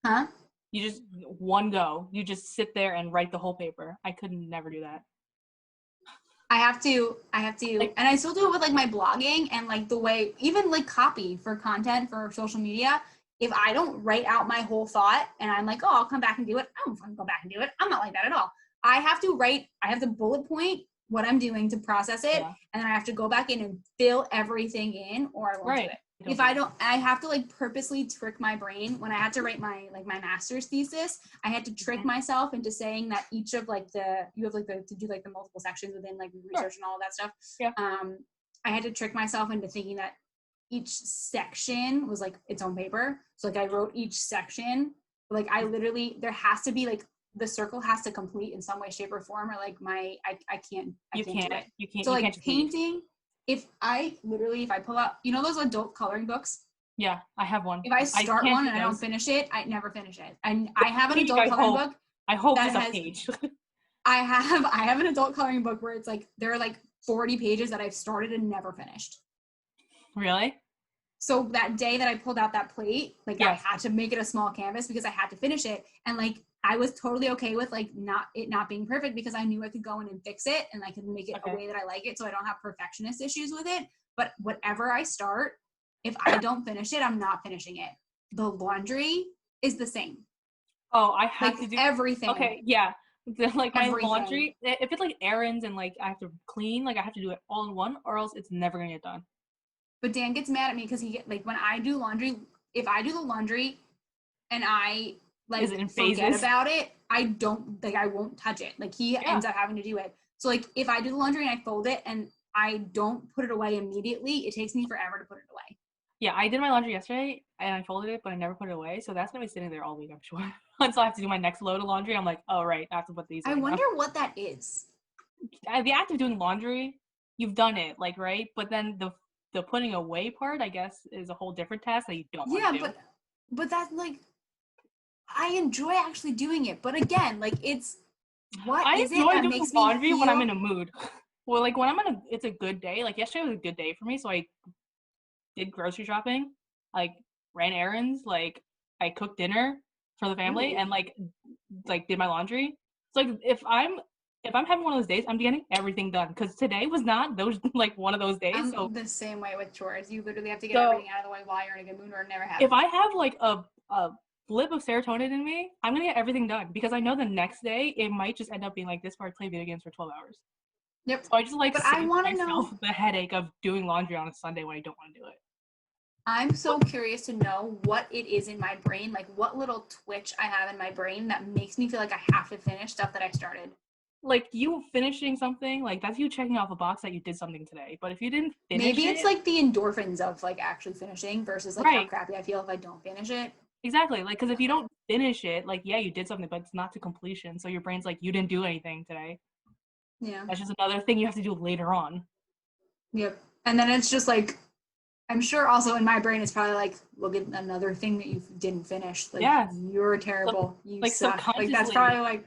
Huh? You just one go. You just sit there and write the whole paper. I could never do that. I have to, like, and I still do it with like my blogging and like the way, even like copy for content for social media. If I don't write out my whole thought and I'm like, oh, I'll come back and do it, I don't fucking go back and do it. I'm not like that at all. I have to bullet point what I'm doing to process it, and then I have to go back in and fill everything in, or I won't do it. If I don't, I have to like purposely trick my brain. When I had to write my master's thesis, I had to trick myself into saying that each of like you have to do like the multiple sections within like research and all of that stuff. Yeah. I had to trick myself into thinking that each section was like its own paper. So like I wrote each section, like I literally, there has to be like, the circle has to complete in some way, shape, or form, or like I can't do it. You can't. So you like can't painting, if I pull out, those adult coloring books? Yeah, I have one. If I start one and I don't finish it, I never finish it. And I have an adult coloring book. I hope it's a page. I have an adult coloring book where it's like, there are like 40 pages that I've started and never finished. Really? So that day that I pulled out that plate, like I had to make it a small canvas because I had to finish it. And like, I was totally okay with like not being perfect, because I knew I could go in and fix it and I could make it a way that I like it. So I don't have perfectionist issues with it. But whatever I start, if I don't finish it, I'm not finishing it. The laundry is the same. Oh, I have to do everything. Okay, yeah. Like my laundry, if it's like errands and like I have to clean, like I have to do it all in one, or else it's never gonna get done. But Dan gets mad at me because when I do laundry, if I do the laundry and I like forget about it, I won't touch it. Like he ends up having to do it. So like if I do the laundry and I fold it and I don't put it away immediately, it takes me forever to put it away. Yeah, I did my laundry yesterday and I folded it, but I never put it away. So that's gonna be sitting there all week, I'm sure. Until I have to do my next load of laundry, I'm like, oh right, I have to put these. I wonder what that is. The act of doing laundry, you've done it, like, right? But then the putting away part, I guess, is a whole different task that you don't want to do. But that's like, I enjoy actually doing it. But again, like it's I enjoy doing laundry when I'm in a mood. Well, like when it's a good day. Like yesterday was a good day for me, so I did grocery shopping, like ran errands, like I cooked dinner for the family, and like did my laundry. So like if I'm having one of those days, I'm getting everything done, because today was not one of those days. I'm the same way with chores. You literally have to get everything out of the way while you're in a good mood, or it never happens. If I have like a flip of serotonin in me, I'm gonna get everything done, because I know the next day it might just end up being like this part, play video games for 12 hours. Yep. So I just save myself the headache of doing laundry on a Sunday when I don't want to do it. I'm so curious to know what it is in my brain, like what little twitch I have in my brain that makes me feel like I have to finish stuff that I started. Like you finishing something, like that's you checking off a box that you did something today. But if you didn't finish maybe it's like the endorphins of like actually finishing versus like how crappy I feel if I don't finish it. Exactly. Like, because if you don't finish it, like, yeah, you did something, but it's not to completion. So your brain's like, you didn't do anything today. Yeah. That's just another thing you have to do later on. Yep. And then it's just like, I'm sure also in my brain it's probably like, look at another thing that you didn't finish. Like, you're terrible. You like suck. Like, that's probably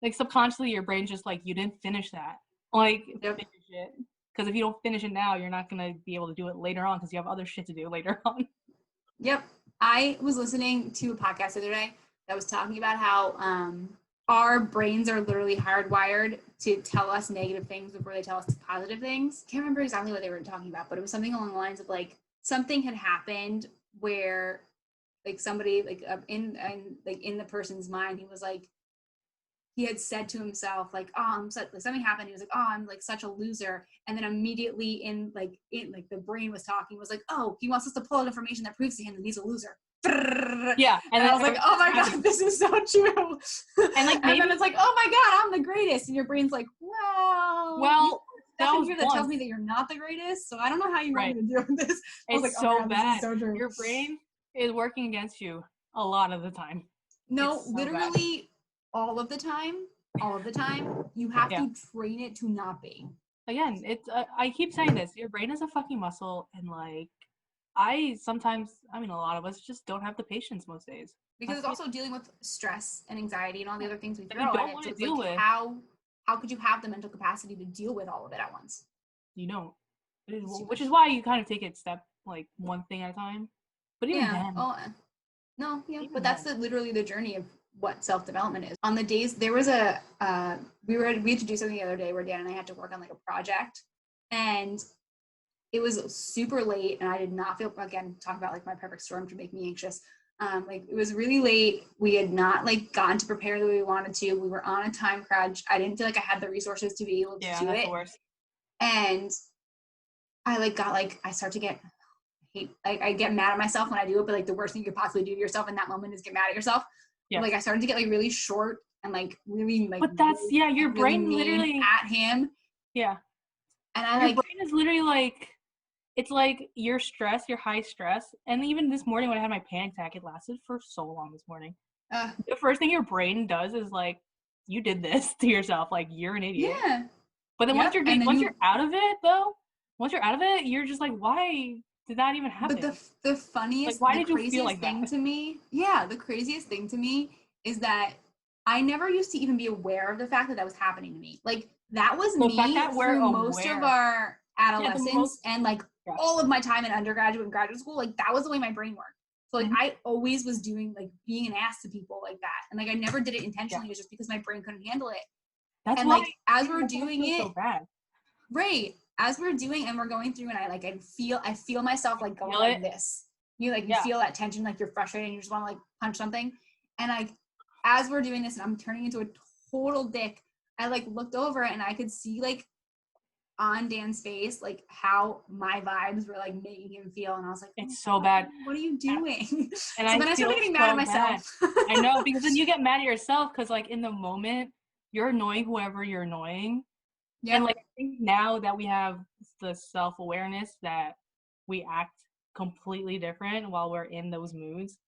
like subconsciously your brain's just like, you didn't finish that. Like, finish it. Because if you don't finish it now, you're not going to be able to do it later on because you have other shit to do later on. Yep. I was listening to a podcast the other day that was talking about how our brains are literally hardwired to tell us negative things before they tell us positive things. Can't remember exactly what they were talking about, but it was something along the lines of like something had happened where like somebody like in the person's mind, he was like, he had said to himself like, oh, I'm such, like something happened. He was like, oh, I'm like such a loser. And then immediately in the brain was talking, was like, oh, he wants us to pull out information that proves to him that he's a loser. Yeah. And I was like, oh my God, this is so true. And like, and then it's like, oh my God, I'm the greatest. And your brain's like, well, that was here that tells me that you're not the greatest. So I don't know how you want me to deal with this. I was like, so God, bad. So true. Your brain is working against you a lot of the time. No, so literally bad. All of the time, you have to train it to not be. Again, it's I keep saying this, your brain is a fucking muscle, and like a lot of us just don't have the patience most days. Because it's also dealing with stress and anxiety and all the other things we throw at it. So it's like, how could you have the mental capacity to deal with all of it at once? You don't. Which is why you kind of take it one thing at a time. But even then. But that's literally the journey of what self-development is. On the days, there was we had to do something the other day where Dan and I had to work on like a project, and it was super late, and I did not feel, again, talk about like my perfect storm to make me anxious. Like it was really late. We had not like gotten to prepare the way we wanted to. We were on a time crunch. I didn't feel like I had the resources to be able to do it. The worst. And I I start to get I get mad at myself when I do it, but like the worst thing you could possibly do to yourself in that moment is get mad at yourself. Yeah. Like I started to get like really short and like really like. But that's really, your brain really literally at him. Yeah. And your brain is literally like, it's like your stress, your high stress, and even this morning when I had my panic attack, it lasted for so long this morning. The first thing your brain does is like, you did this to yourself, like you're an idiot. Yeah. But then once you're out of it, you're just like, why did that even happen? But the funniest, like, the craziest thing to me, the craziest thing to me is that I never used to even be aware of the fact that was happening to me. Like that was me through most of our adolescence and like all of my time in undergraduate and graduate school. Like that was the way my brain worked. So like I always was doing like being an ass to people like that, and like I never did it intentionally. It was just because my brain couldn't handle it. That's and why like as we're doing it, so bad. Right. As we're doing and we're going through, and I feel myself like going like this. You feel that tension, like you're frustrated and you just want to like punch something. And like as we're doing this and I'm turning into a total dick, I like looked over and I could see like on Dan's face like how my vibes were like making him feel, and I was like, it's so bad. What are you doing? And so then I started getting mad at myself. I know, because then you get mad at yourself because like in the moment you're annoying whoever you're annoying. Yeah. And like I think now that we have the self-awareness that we act completely different while we're in those moods,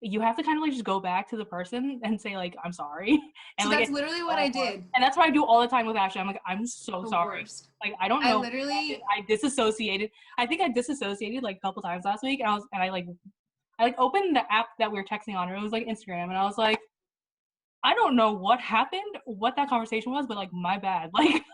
you have to kind of like just go back to the person and say like, I'm sorry. And so like, that's literally what I did. And that's what I do all the time with Ashley. I'm like, I'm so sorry. Worst. Like I don't know. I disassociated. I think I disassociated like a couple times last week, and I opened the app that we were texting on, or it was like Instagram, and I was like, I don't know what happened, what that conversation was, but like my bad. Like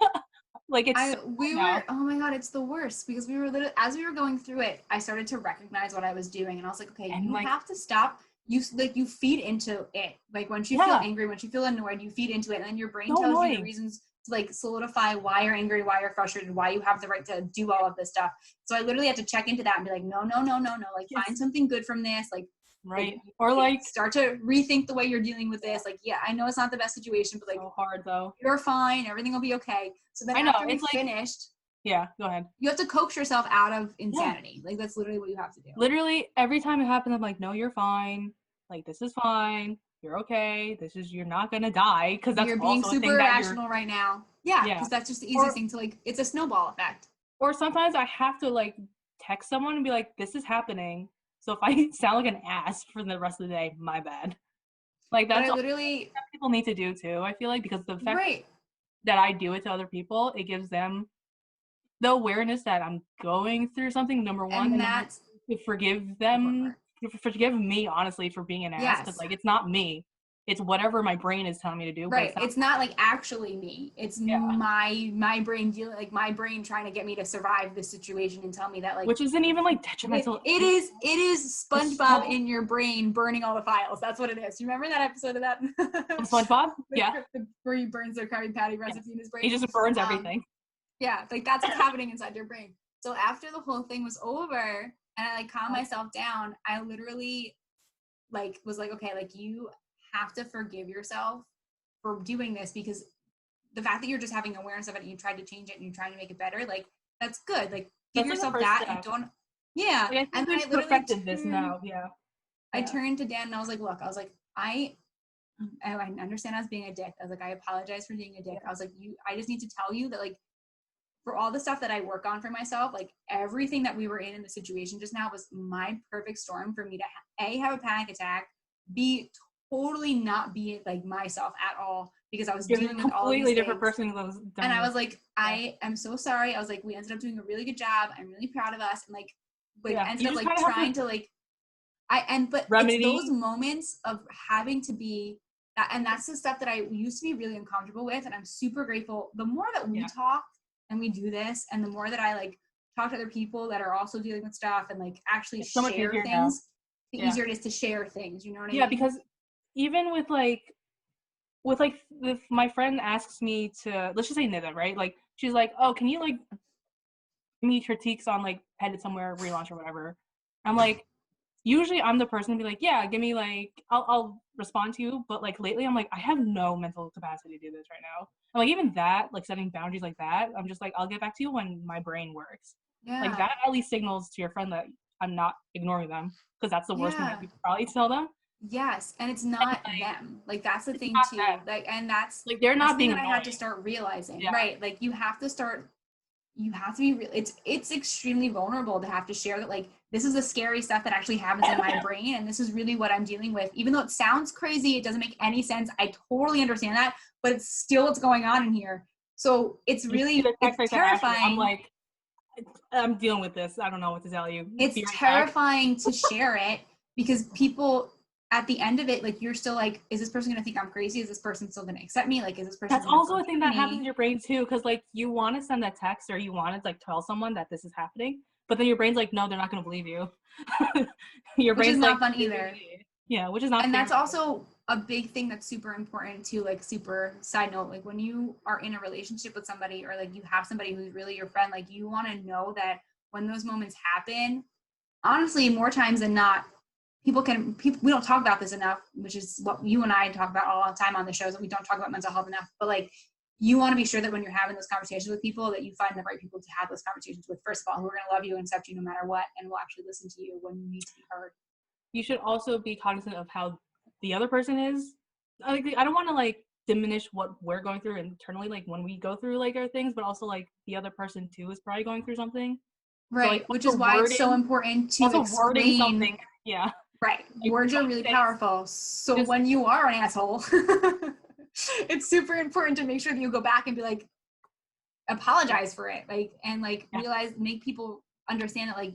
like it's oh my God, it's the worst, because we were literally, as we were going through it, I started to recognize what I was doing, and I was like, okay, and you have to stop. You feed into it. Like once you feel angry, once you feel annoyed, you feed into it, and then your brain tells you the reasons to like solidify why you're angry, why you're frustrated, why you have the right to do all of this stuff. So I literally had to check into that and be like, no, like find something good from this, like. Right. Or like start to rethink the way you're dealing with this. Like, yeah, I know it's not the best situation, but like so hard though. You're fine. Everything will be okay. So then after we finished. Yeah, go ahead. You have to coax yourself out of insanity. Yeah. Like that's literally what you have to do. Literally every time it happens, I'm like, no, you're fine. Like this is fine. You're okay. You're not gonna die, because that's you're being super irrational right now. Yeah, because that's just the easiest thing to like. It's a snowball effect. Or sometimes I have to like text someone and be like, this is happening. So if I sound like an ass for the rest of the day, my bad. Like that's what people need to do too, I feel like, because the fact that I do it to other people, it gives them the awareness that I'm going through something, number one, and that's to forgive them, forgive me, honestly, for being an ass, because like it's not me. It's whatever my brain is telling me to do. Right. It's not like actually me. It's my brain dealing, like my brain trying to get me to survive this situation and tell me that like, which isn't even like detrimental. It is SpongeBob in your brain burning all the files. That's what it is. You remember that episode of that? SpongeBob? Yeah. Where he burns the Krabby Patty recipe in his brain. He just burns everything. Yeah. Like that's what's happening inside your brain. So after the whole thing was over and I like calmed myself down, I literally like was like, okay, like you have to forgive yourself for doing this, because the fact that you're just having awareness of it and you tried to change it and you're trying to make it better, like that's good. Like give yourself that and don't like, and then I literally this now. I turned to Dan and I was like, look, I was like, I understand I was being a dick. I was like, I apologize for being a dick. I was like, I just need to tell you that like for all the stuff that I work on for myself, like everything that we were in the situation just now was my perfect storm for me to A, have a panic attack, B, totally not be like myself at all, because I was dealing with all these completely different person. And I was like, I am so sorry. I was like, we ended up doing a really good job. I'm really proud of us. And like ended up like trying to like, but it's those moments of having to be that, and that's the stuff that I used to be really uncomfortable with. And I'm super grateful. The more that we talk and we do this, and the more that I like talk to other people that are also dealing with stuff and like actually share things, the easier it is to share things. You know what I mean? Yeah, because even with if my friend asks me to, let's just say Nida, right? Like she's like, oh, can you like give me critiques on like Headed Somewhere relaunch or whatever? I'm like, usually I'm the person to be like, yeah, give me like, I'll respond to you. But like lately I'm like, I have no mental capacity to do this right now. And like even that, like setting boundaries like that, I'm just like, I'll get back to you when my brain works. Yeah. Like that at least signals to your friend that I'm not ignoring them, because that's the worst thing that you could probably tell them. Yes, and it's not them. Like that's the thing too. Like, and that's like they're not being that I had to start realizing, right? Like you have to be real. It's extremely vulnerable to have to share that like this is the scary stuff that actually happens in my brain, and this is really what I'm dealing with. Even though it sounds crazy, it doesn't make any sense. I totally understand that, but it's still what's going on in here. So it's really it's terrifying. I'm like, I'm dealing with this. I don't know what to tell you. It's terrifying to share it, because people at the end of it, like you're still like, is this person gonna think I'm crazy? Is this person still gonna accept me? Like, is this person? That's also a thing that happens in your brain too, because like you want to send that text or you want to like tell someone that this is happening, but then your brain's like, no, they're not gonna believe you. Your brain's not fun either. Yeah, which is not. And that's also a big thing that's super important too. Like super side note, like when you are in a relationship with somebody, or like you have somebody who's really your friend, like you want to know that when those moments happen, honestly, more times than not, we don't talk about this enough, which is what you and I talk about all the time on the shows, that we don't talk about mental health enough. But like, you want to be sure that when you're having those conversations with people, that you find the right people to have those conversations with, first of all, who are going to love you and accept you no matter what, and will actually listen to you when you need to be heard. You should also be cognizant of how the other person is. Like, I don't want to like diminish what we're going through internally, like when we go through like our things, but also like the other person too is probably going through something. Right, so, like, which is why it's so important to explain something. Yeah. Right. Like, words are really powerful. So when you are an asshole, it's super important to make sure that you go back and be like, apologize for it. Like, and like realize, make people understand that like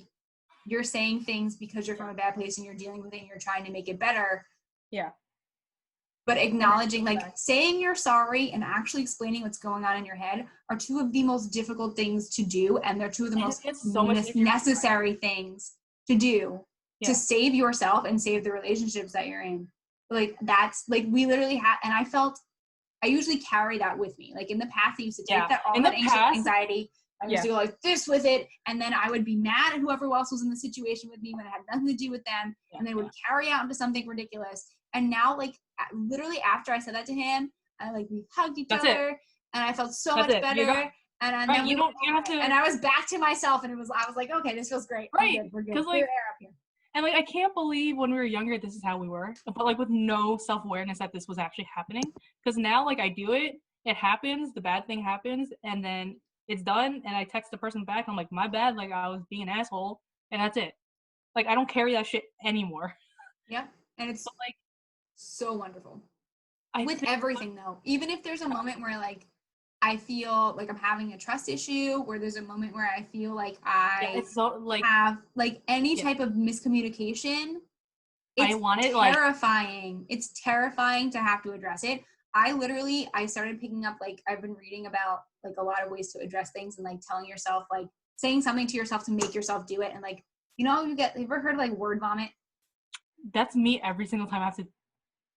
you're saying things because you're from a bad place and you're dealing with it and you're trying to make it better. Yeah. But acknowledging, like saying you're sorry and actually explaining what's going on in your head are two of the most difficult things to do. And they're two of the most necessary things to do. To save yourself and save the relationships that you're in. Like that's like, we literally have, and I usually carry that with me. Like in the past, I used to take that anxiety. I used to go like this with it. And then I would be mad at whoever else was in the situation with me when it had nothing to do with them. And then it would carry out into something ridiculous. And now like literally after I said that to him, we hugged each other and I felt so much better. And then you don't have to, and I was back to myself, and I was like, okay, this feels great. Right. We're good. Because like, air up here. And like, I can't believe when we were younger, this is how we were, but like with no self-awareness that this was actually happening. Because now like I do it, it happens, the bad thing happens, and then it's done, and I text the person back, I'm like, my bad, like I was being an asshole, and that's it. Like, I don't carry that shit anymore. Yeah. And it's like so wonderful. With everything though, even if there's a moment where like I feel like I'm having a trust issue, or there's a moment where I feel like it's so, like, have like any type of miscommunication, it's terrifying. It's terrifying to have to address it. I started picking up, like, I've been reading about like a lot of ways to address things, and like telling yourself, like saying something to yourself to make yourself do it. And like, you ever heard of like word vomit? That's me every single time I have to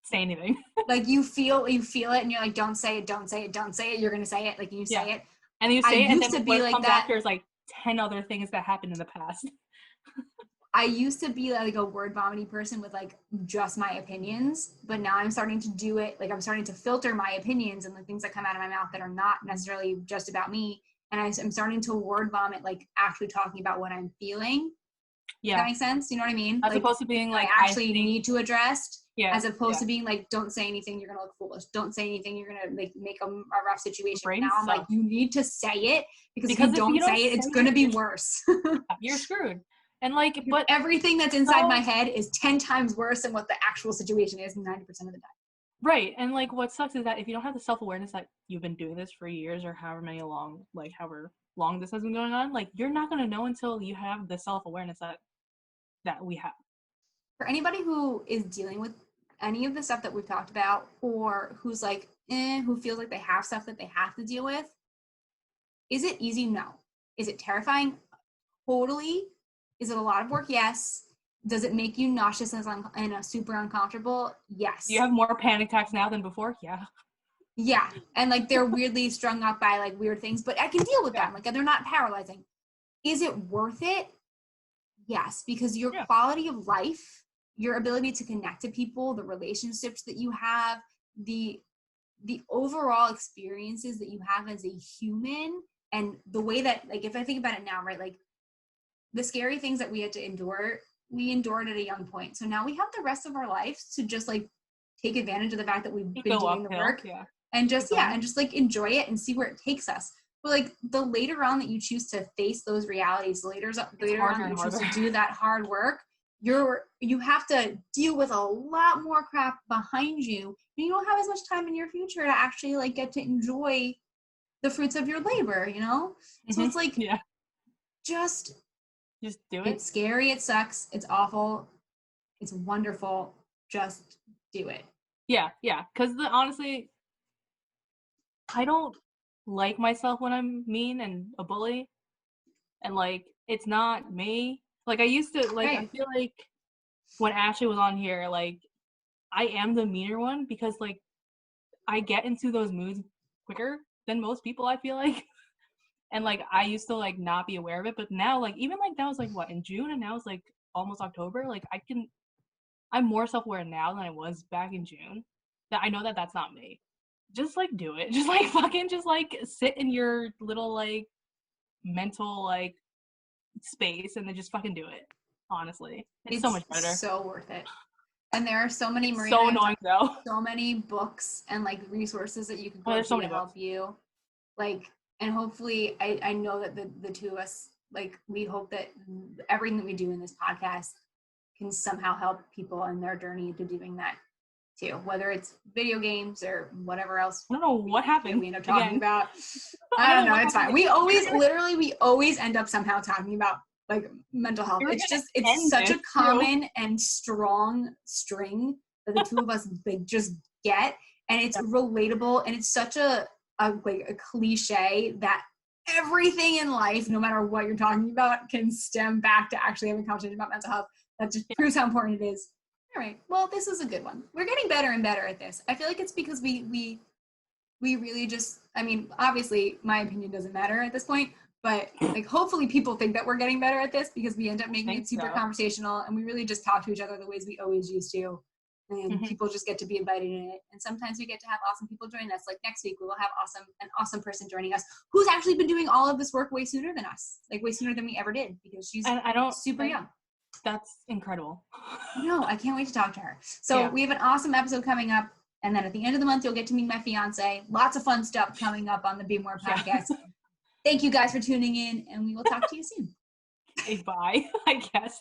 say anything. Like you feel it and you're like, don't say it, don't say it, don't say it. You're going to say it. Like you say it. And you say it, and then what comes after is like 10 other things that happened in the past. I used to be like a word vomiting person with like just my opinions, but now I'm starting to do it. Like I'm starting to filter my opinions and the things that come out of my mouth that are not necessarily just about me. And I'm starting to word vomit, like actually talking about what I'm feeling. Yeah. Does that make sense? You know what I mean? As opposed to being like, I actually need to address. Yeah. As opposed to being like, don't say anything, you're going to look foolish. Don't say anything, you're going to make a rough situation. Now I'm like, you need to say it, because if you don't say it, it's going to be worse. You're screwed. And like, but everything that's inside my head is 10 times worse than what the actual situation is 90% of the time. Right. And like, what sucks is that if you don't have the self-awareness that you've been doing this for years, or however long this has been going on, like, you're not going to know until you have the self-awareness that we have. For anybody who is dealing with any of the stuff that we've talked about, or who's like, who feels like they have stuff that they have to deal with, is it easy? No. Is it terrifying? Totally. Is it a lot of work? Yes. Does it make you nauseous and super uncomfortable? Yes. Do you have more panic attacks now than before? Yeah. Yeah. And like, they're weirdly strung up by like weird things, but I can deal with them. Like, they're not paralyzing. Is it worth it? Yes. Because your quality of life, your ability to connect to people, the relationships that you have, the overall experiences that you have as a human, and the way that, like, if I think about it now, right, like the scary things that we had to endure, we endured at a young point. So now we have the rest of our lives to just like take advantage of the fact that we've been doing the work and just, and just like enjoy it and see where it takes us. But like the later on that you choose to face those realities, later on that you choose to do that hard work, you have to deal with a lot more crap behind you, and you don't have as much time in your future to actually like get to enjoy the fruits of your labor, you know? So it's like, just do it. It's scary, it sucks, it's awful, it's wonderful, just do it. Yeah, because honestly, I don't like myself when I'm mean and a bully, and like, it's not me. Like, I used to, like, I feel like when Ashley was on here, like, I am the meaner one, because like, I get into those moods quicker than most people, I feel like. And like, I used to like not be aware of it, but now, like, even like that was like what, in June, and now it's like almost October. Like, I'm more self-aware now than I was back in June, that I know that that's not me. Just like do it. Just like fucking just like sit in your little like mental like space and then just fucking do it. Honestly, it's so much better. So worth it. And there are so many so annoying though. So many books and like resources that you can go to help you. Like, and hopefully I know that the two of us, like, we hope that everything that we do in this podcast can somehow help people in their journey to doing that too, whether it's video games or whatever else. I don't know what happened. We end up talking about. I don't know. It's fine. We always end up somehow talking about like mental health. It's such a common and strong string that the two of us like just get, and it's relatable, and it's such a cliche that everything in life, no matter what you're talking about, can stem back to actually having a conversation about mental health. That just proves how important it is. All right. Well, this is a good one. We're getting better and better at this. I feel like it's because we really just, I mean, obviously my opinion doesn't matter at this point, but like hopefully people think that we're getting better at this, because we end up making it super conversational, and we really just talk to each other the ways we always used to. And people just get to be invited in it. And sometimes we get to have awesome people join us. Like next week, we will have an awesome person joining us who's actually been doing all of this work way sooner than us, like way sooner than we ever did, because she's super young. That's incredible. No, I can't wait to talk to her. So we have an awesome episode coming up. And then at the end of the month, you'll get to meet my fiance. Lots of fun stuff coming up on the Be More podcast. Thank you guys for tuning in, and we will talk to you soon. a bye, I guess.